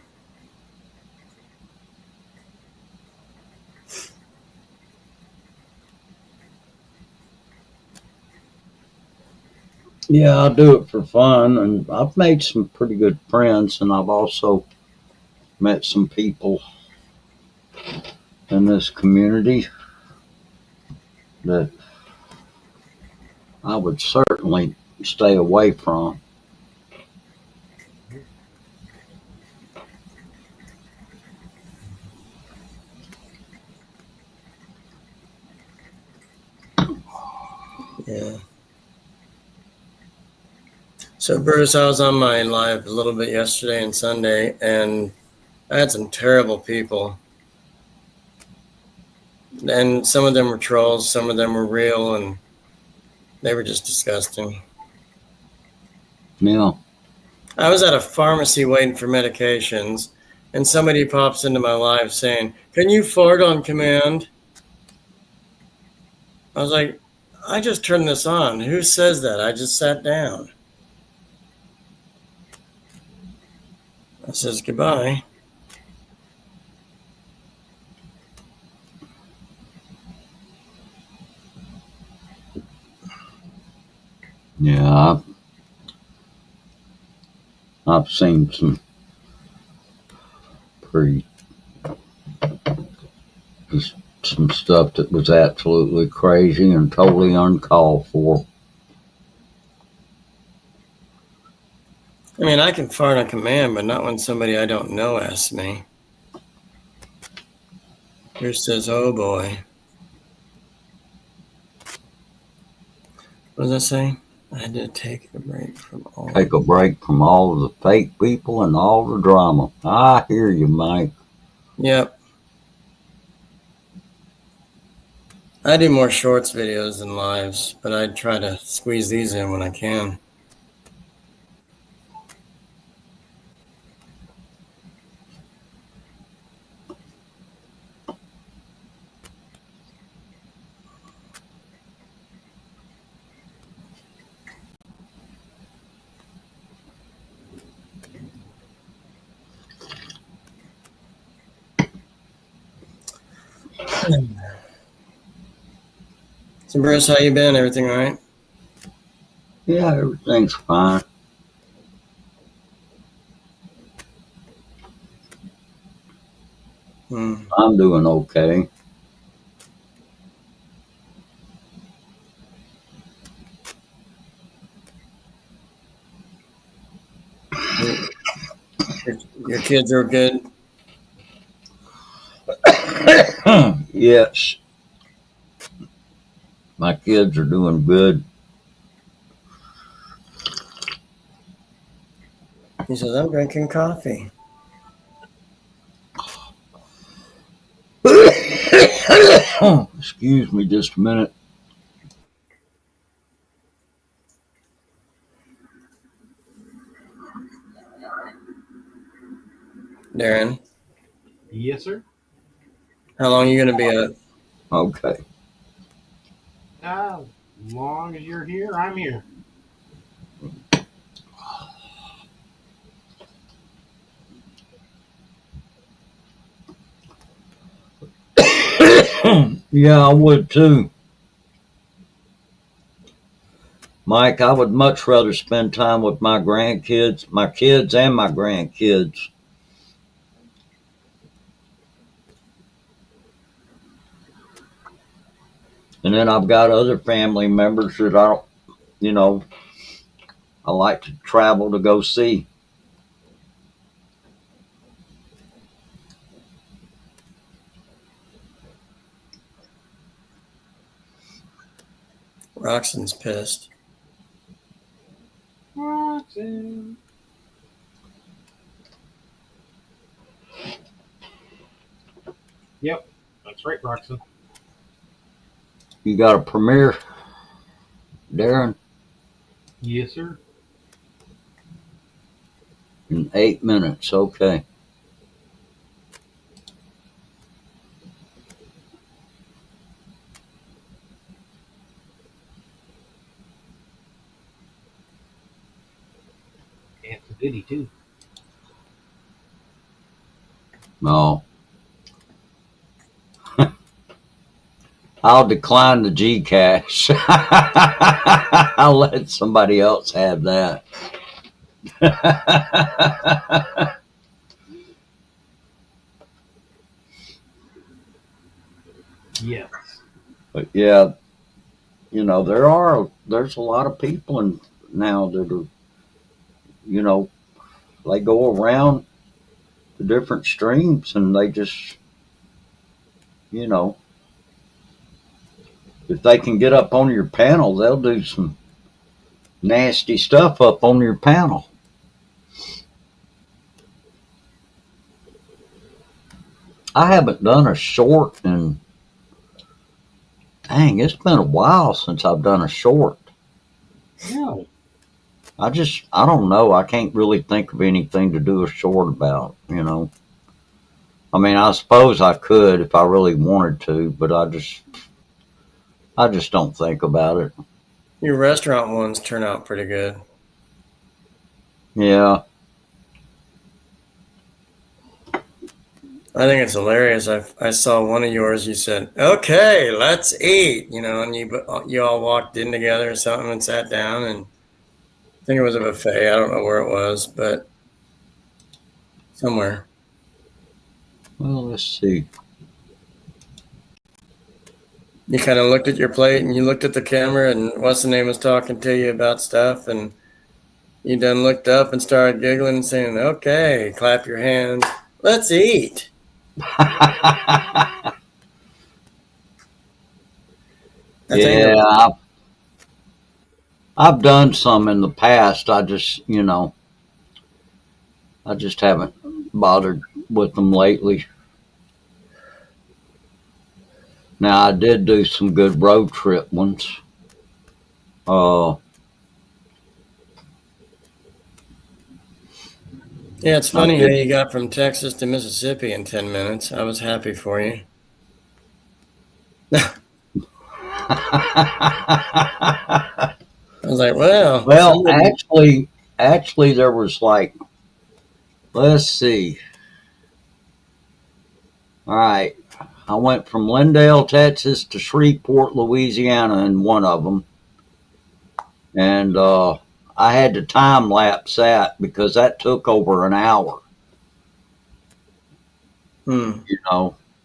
Yeah, I do it for fun, and I've made some pretty good friends, and I've also met some people in this community that I would certainly stay away from. Yeah. So, Bruce, I was on my live a little bit yesterday and Sunday, and I had some terrible people. And some of them were trolls, some of them were real, and they were just disgusting. Yeah. I was at a pharmacy waiting for medications, and somebody pops into my live saying, "Can you fart on command?" I was like, I just turned this on. Who says that? I just sat down. I says, goodbye. Yeah, I've seen some pretty, just some stuff that was absolutely crazy and totally uncalled for. I mean, I can fart on command, but not when somebody I don't know asks me. Who says, oh boy. What does that say? I had to take a break from all. Take a break from all of the fake people and all the drama. I hear you, Mike. Yep. I do more shorts videos than lives, but I try to squeeze these in when I can. So, Bruce, how you been? Everything all right? Yeah, everything's fine. I'm doing okay. Your kids are good? Yes. My kids are doing good. He says, I'm drinking coffee. Excuse me just a minute. Darren, Yes, sir. how long are you going to be up? Okay. As long as you're here, I'm here. Yeah, I would too. Mike, I would much rather spend time with my grandkids, my kids and my grandkids. And then I've got other family members that I don't, you know, I like to travel to go see. Roxanne's pissed. Roxanne. Yep, that's right, Roxanne. You got a premiere, Darren? Yes, sir. In 8 minutes, okay. And it's a goodie too. No. I'll decline the Gcash. I'll let somebody else have that. Yes. But yeah, there's a lot of people and now that are, they go around the different streams and they just, you know, if they can get up on your panel, they'll do some nasty stuff up on your panel. I haven't done a short in, dang, it's been a while since I've done a short. No. I don't know. I can't really think of anything to do a short about, I mean, I suppose I could if I really wanted to, but I just don't think about it. Your restaurant ones turn out pretty good. Yeah. I think it's hilarious. I saw one of yours. You said, "Okay, let's eat," and you all walked in together or something and sat down, and I think it was a buffet. I don't know where it was, but somewhere. Well, let's see. You kind of looked at your plate and you looked at the camera, and what's the name was talking to you about stuff, and you then looked up and started giggling and saying, "Okay, clap your hands, let's eat." Yeah, I've done some in the past. I just haven't bothered with them lately. Now, I did do some good road trip ones. Yeah, it's funny how you got from Texas to Mississippi in 10 minutes. I was happy for you. I was like, well. Actually, there was let's see. All right. I went from Lindale, Texas to Shreveport, Louisiana in one of them. And I had to time lapse that because that took over an hour.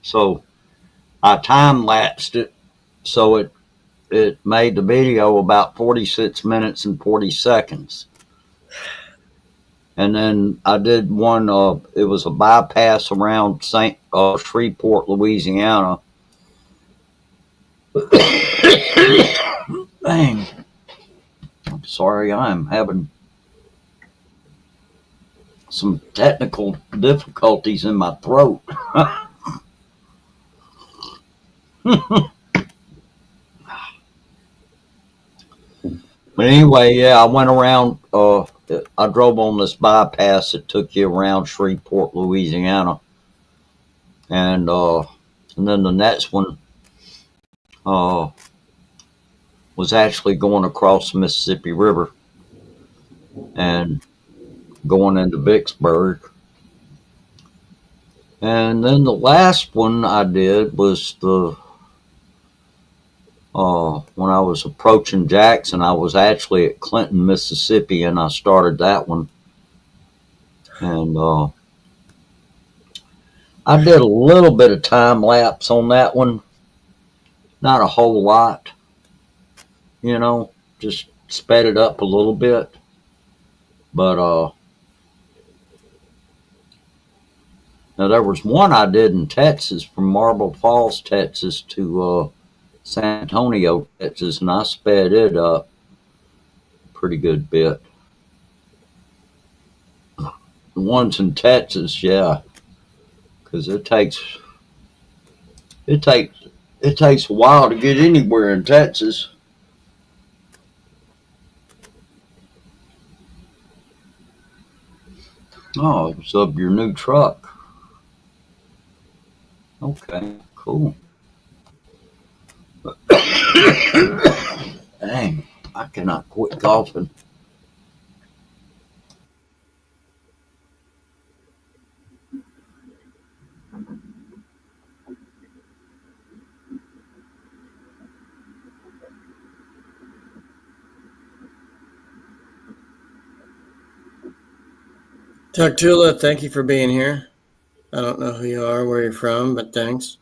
So I time lapsed it. So it made the video about 46 minutes and 40 seconds. And then I did one, it was a bypass around Shreveport, Louisiana. Dang. I'm sorry, I'm having some technical difficulties in my throat. But anyway, yeah, I went around, I drove on this bypass that took you around Shreveport, Louisiana. And then the next one was actually going across the Mississippi River and going into Vicksburg. And then the last one I did was when I was approaching Jackson. I was actually at Clinton, Mississippi, and I started that one. And I did a little bit of time lapse on that one. Not a whole lot. Just sped it up a little bit. But now there was one I did in Texas, from Marble Falls, Texas to San Antonio, Texas, and I sped it up a pretty good bit. The ones in Texas, yeah, because it takes a while to get anywhere in Texas. Oh, it was of your new truck. Okay, cool. Dang, I cannot quit coughing. Tuctula, thank you for being here. I don't know who you are, where you're from, but thanks.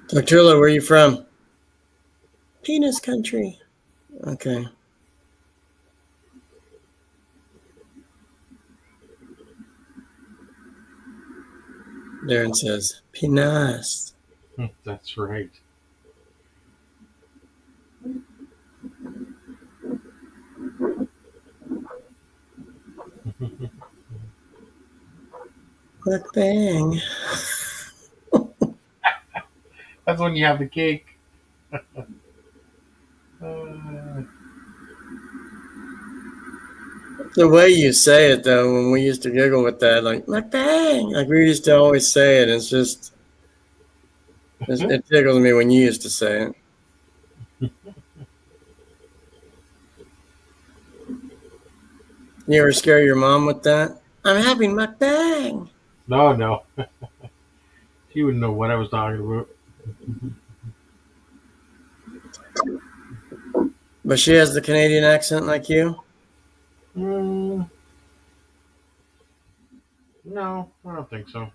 Tuctula, where are you from? Penis country. Okay. Darren says, penis. That's right. Quick bang. That's when you have the cake. The way you say it, though, when we used to giggle with that, like bang, like we used to always say it. It's just, it tickles me when you used to say it. You ever scare your mom with that? I'm having mukbang. No. She wouldn't know what I was talking about. But she has the Canadian accent like you? No, I don't think so.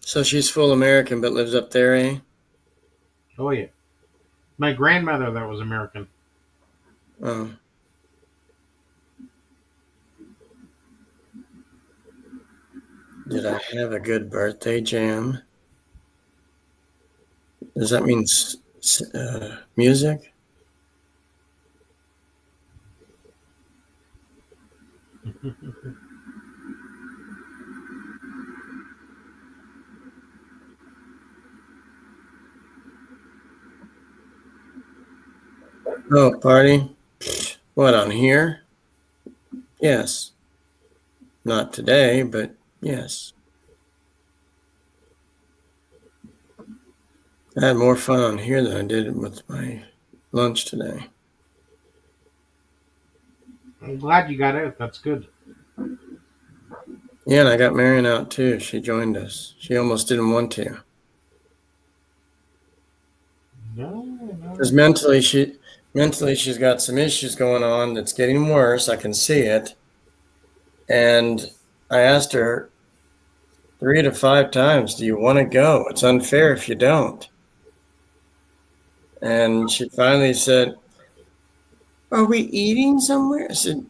So she's full American but lives up there, eh? Oh, yeah. My grandmother, that was American. Oh. Did I have a good birthday jam? Does that mean music? Oh, party? What, on here? Yes. Not today, but yes. I had more fun on here than I did with my lunch today. I'm glad you got out. That's good. Yeah, and I got Marion out too. She joined us. She almost didn't want to. No. Because mentally she's got some issues going on that's getting worse. I can see it. And I asked her 3 to 5 times, do you want to go? It's unfair if you don't. And she finally said, are we eating somewhere? I said,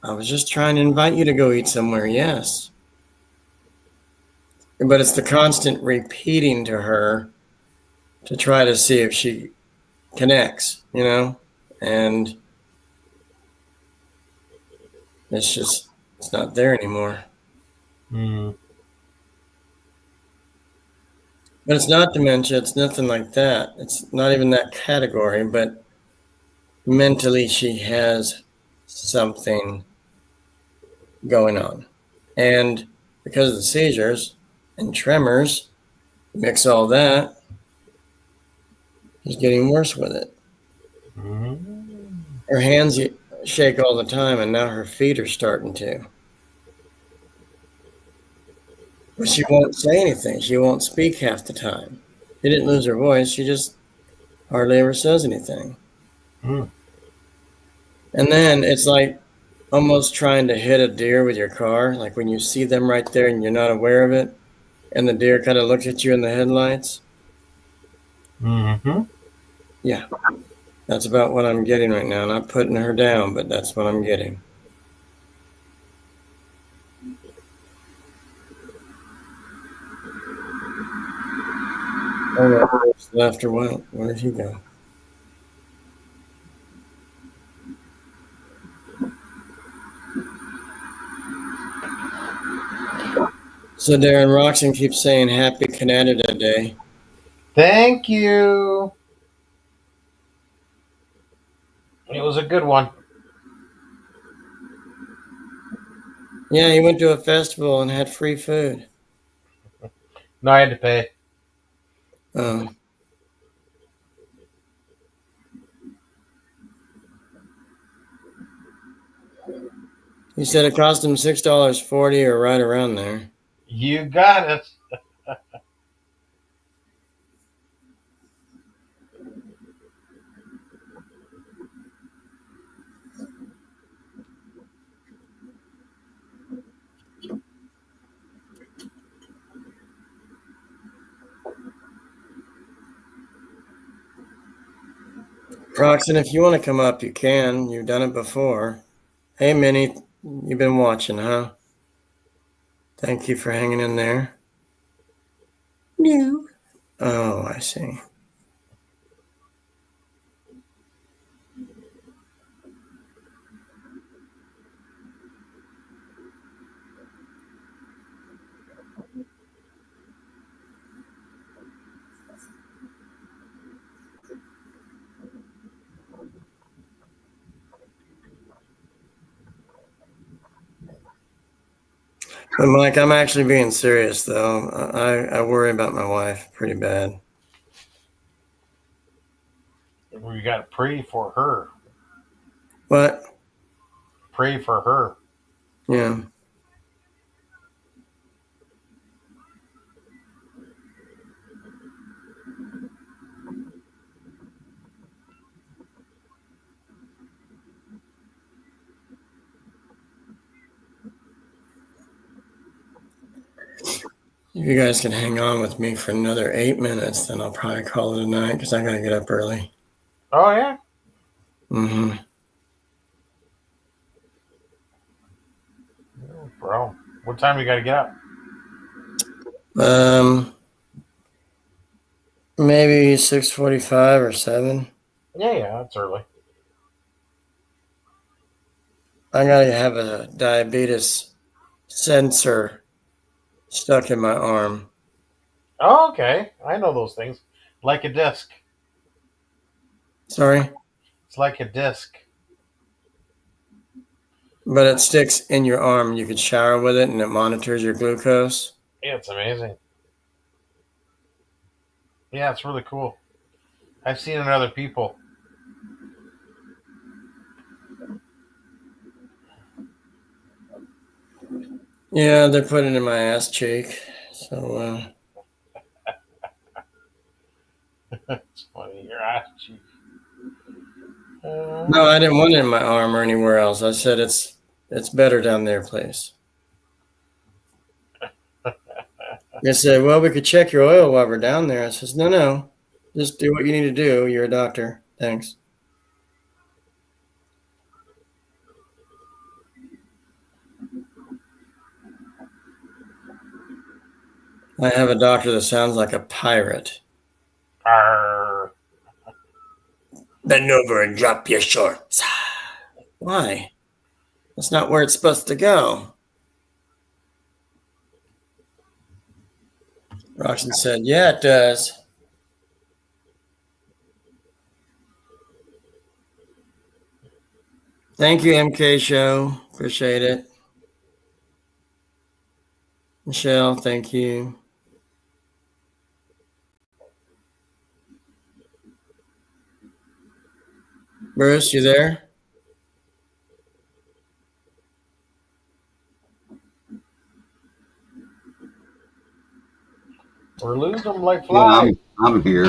I was just trying to invite you to go eat somewhere, yes. But it's the constant repeating to her to try to see if she connects, you know? And it's not there anymore. But it's not dementia. It's nothing like that. It's not even that category, but mentally she has something going on. And because of the seizures and tremors, mix all that, she's getting worse with it. Her hands shake all the time, and now her feet are starting to. But she won't say anything. She won't speak half the time. She didn't lose her voice. She just hardly ever says anything. And then it's like almost trying to hit a deer with your car, like when you see them right there and you're not aware of it, and the deer kind of looks at you in the headlights. Mm-hmm. Yeah, that's about what I'm getting right now. Not putting her down, but that's what I'm getting. Oh, yeah, left or what? Where did he go? So Darren Roxon keeps saying Happy Canada Day. Thank you. It was a good one. Yeah, he went to a festival and had free food. No, I had to pay. Oh. He said it cost him $6.40 or right around there. You got it. Roxon, if you want to come up, you can. You've done it before. Hey, Minnie, you've been watching, huh? Thank you for hanging in there. No. Oh, I see. But Mike, I'm actually being serious, though. I worry about my wife pretty bad. We got to pray for her. What? Pray for her. Yeah. If you guys can hang on with me for another 8 minutes, then I'll probably call it a night because I got to get up early. Oh, yeah? Mm-hmm. Bro, what time you got to get up? Maybe 6:45 or 7. Yeah, that's early. I gotta have a diabetes sensor stuck in my arm. Oh, okay. I know those things. Like a disc. Sorry? It's like a disc. But it sticks in your arm. You could shower with it and it monitors your glucose. Yeah, it's amazing. Yeah, it's really cool. I've seen it in other people. Yeah, they're putting it in my ass cheek. So, It's funny. Your ass cheek. no, I didn't want it in my arm or anywhere else. I said it's better down there, please. They said, well, we could check your oil while we're down there. I says, no. Just do what you need to do. You're a doctor. Thanks. I have a doctor that sounds like a pirate. Arr. Bend over and drop your shorts. Why? That's not where it's supposed to go. Roxon said, yeah, it does. Thank you, MK Show. Appreciate it. Michelle, thank you. Bruce, you there? We're losing them like Yeah, flies. I'm here.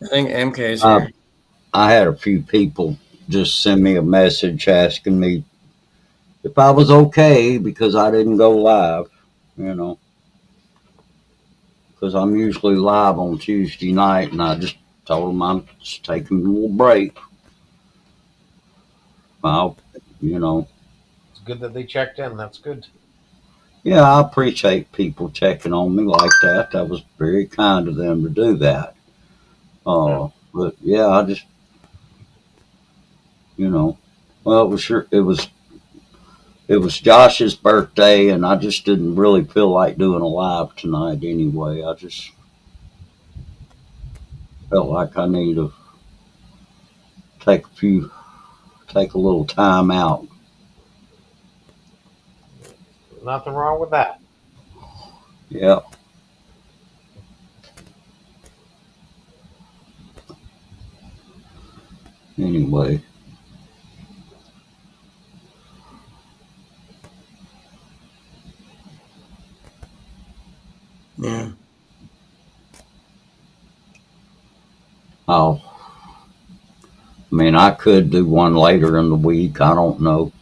I think MK's here. I had a few people just send me a message asking me if I was okay because I didn't go live, you know, because I'm usually live on Tuesday night, and I just told them I'm just taking a little break. I'll, you know, It's good that they checked in. That's good. yeah, I appreciate people checking on me like that. That was very kind of them to do that. But yeah, I just, you know, well, it was Josh's birthday, and I just didn't really feel like doing a live tonight anyway. I just felt like I need to take take a little time out. Nothing wrong with that. Yeah. Anyway, Yeah. I mean, I could do one later in the week. I don't know,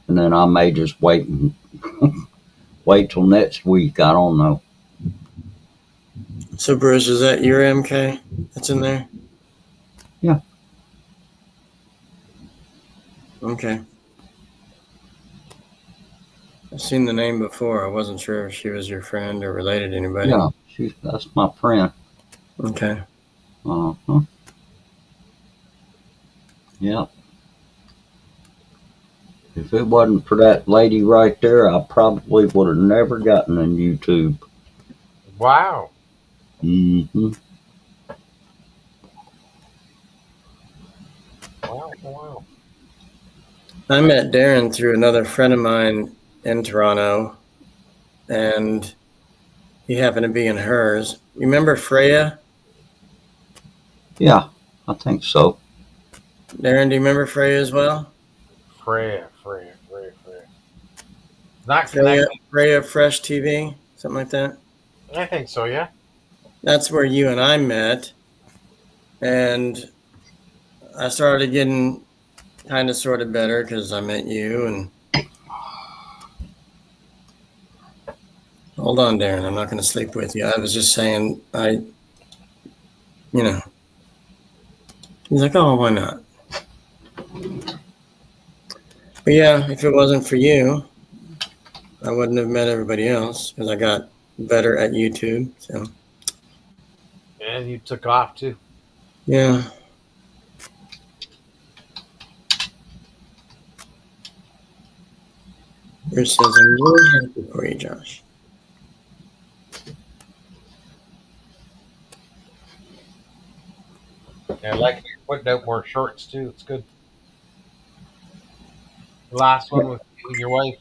and then I may just wait and wait till next week. I don't know. So, Bruce, is that your MK that's in there? Yeah. Okay. I've seen the name before. I wasn't sure if she was your friend or related to anybody. Yeah, that's my friend. Okay. Uh-huh. Yeah. If it wasn't for that lady right there, I probably would have never gotten on YouTube. Wow. Mm-hmm. Wow. I met Darren through another friend of mine in Toronto, and he happened to be in hers. You remember Freya? Yeah, I think so. Darren, do you remember Freya as well? Freya. Not connected. Freya Fresh TV, something like that. I think so, yeah. That's where you and I met, and I started getting kind of sort of better because I met you. And hold on, Darren, I'm not going to sleep with you. I was just saying, you know. He's like, oh, why not? But yeah, if it wasn't for you, I wouldn't have met everybody else because I got better at YouTube. So And you took off too. yeah. Bruce says, I'm really happy for you, Josh. And I like you're putting out more shorts too. It's good. The last one with you and your wife.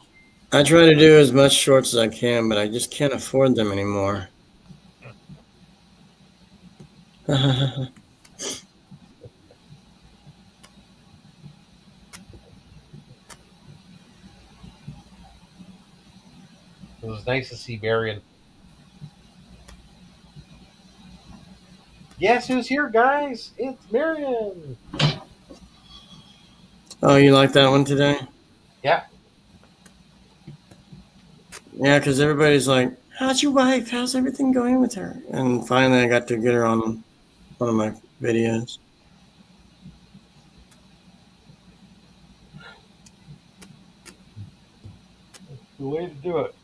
I try to do as much shorts as I can, but I just can't afford them anymore. It was nice to see Marion. Guess who's here, guys? It's Marion. Oh, you like that one today? Yeah. Yeah, because everybody's like, how's your wife? How's everything going with her? And finally, I got to get her on one of my videos. The way to do it.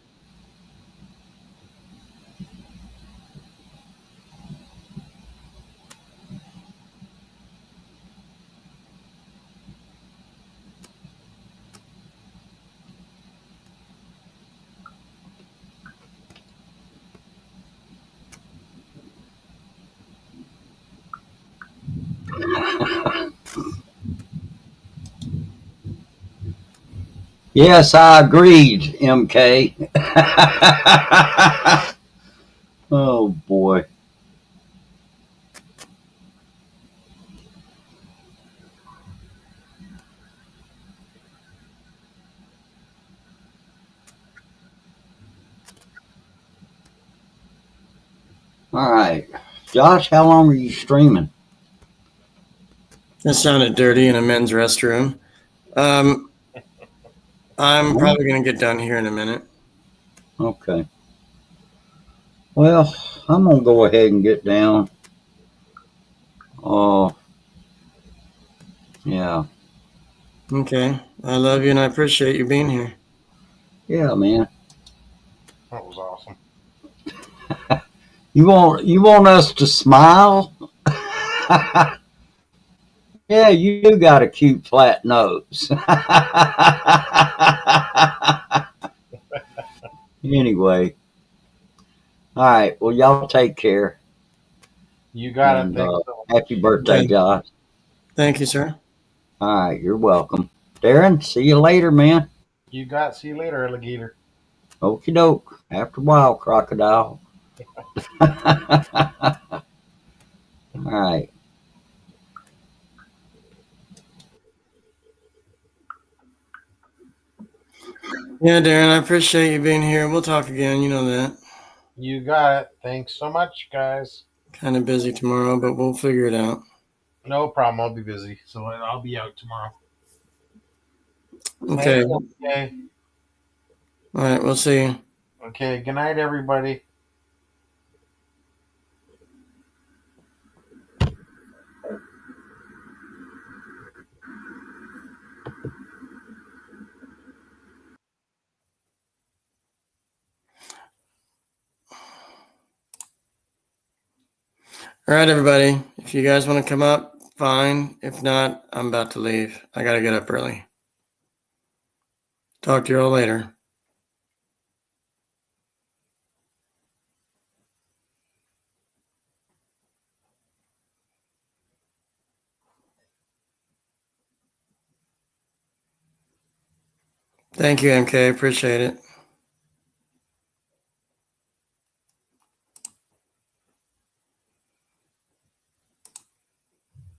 Yes, I agreed, MK. Oh boy. All right. Josh, how long are you streaming? That sounded dirty in a men's restroom. I'm probably going to get done here in a minute. Okay. Well, I'm gonna go ahead and get down. Oh, yeah, Okay. I love you and I appreciate you being here. yeah, man. That was awesome. You want us to smile? Yeah, you do got a cute flat nose. Anyway, all right. Well, y'all take care. You got it. And Thanks so much. happy birthday, Okay. Josh. Thank you, sir. All right, you're welcome. Darren, see you later, man. You got. See you later, alligator. Okie doke. After a while, crocodile. All right. Yeah, Darren, I appreciate you being here. We'll talk again. You know that. You got it. Thanks so much, guys. Kind of busy tomorrow, but we'll figure it out. No problem. I'll be busy, so I'll be out tomorrow. Okay. Thanks, okay. All right. We'll see you. Okay. Good night, everybody. All right, everybody. If you guys want to come up, fine. If not, I'm about to leave. I got to get up early. Talk to you all later. Thank you, MK. Appreciate it.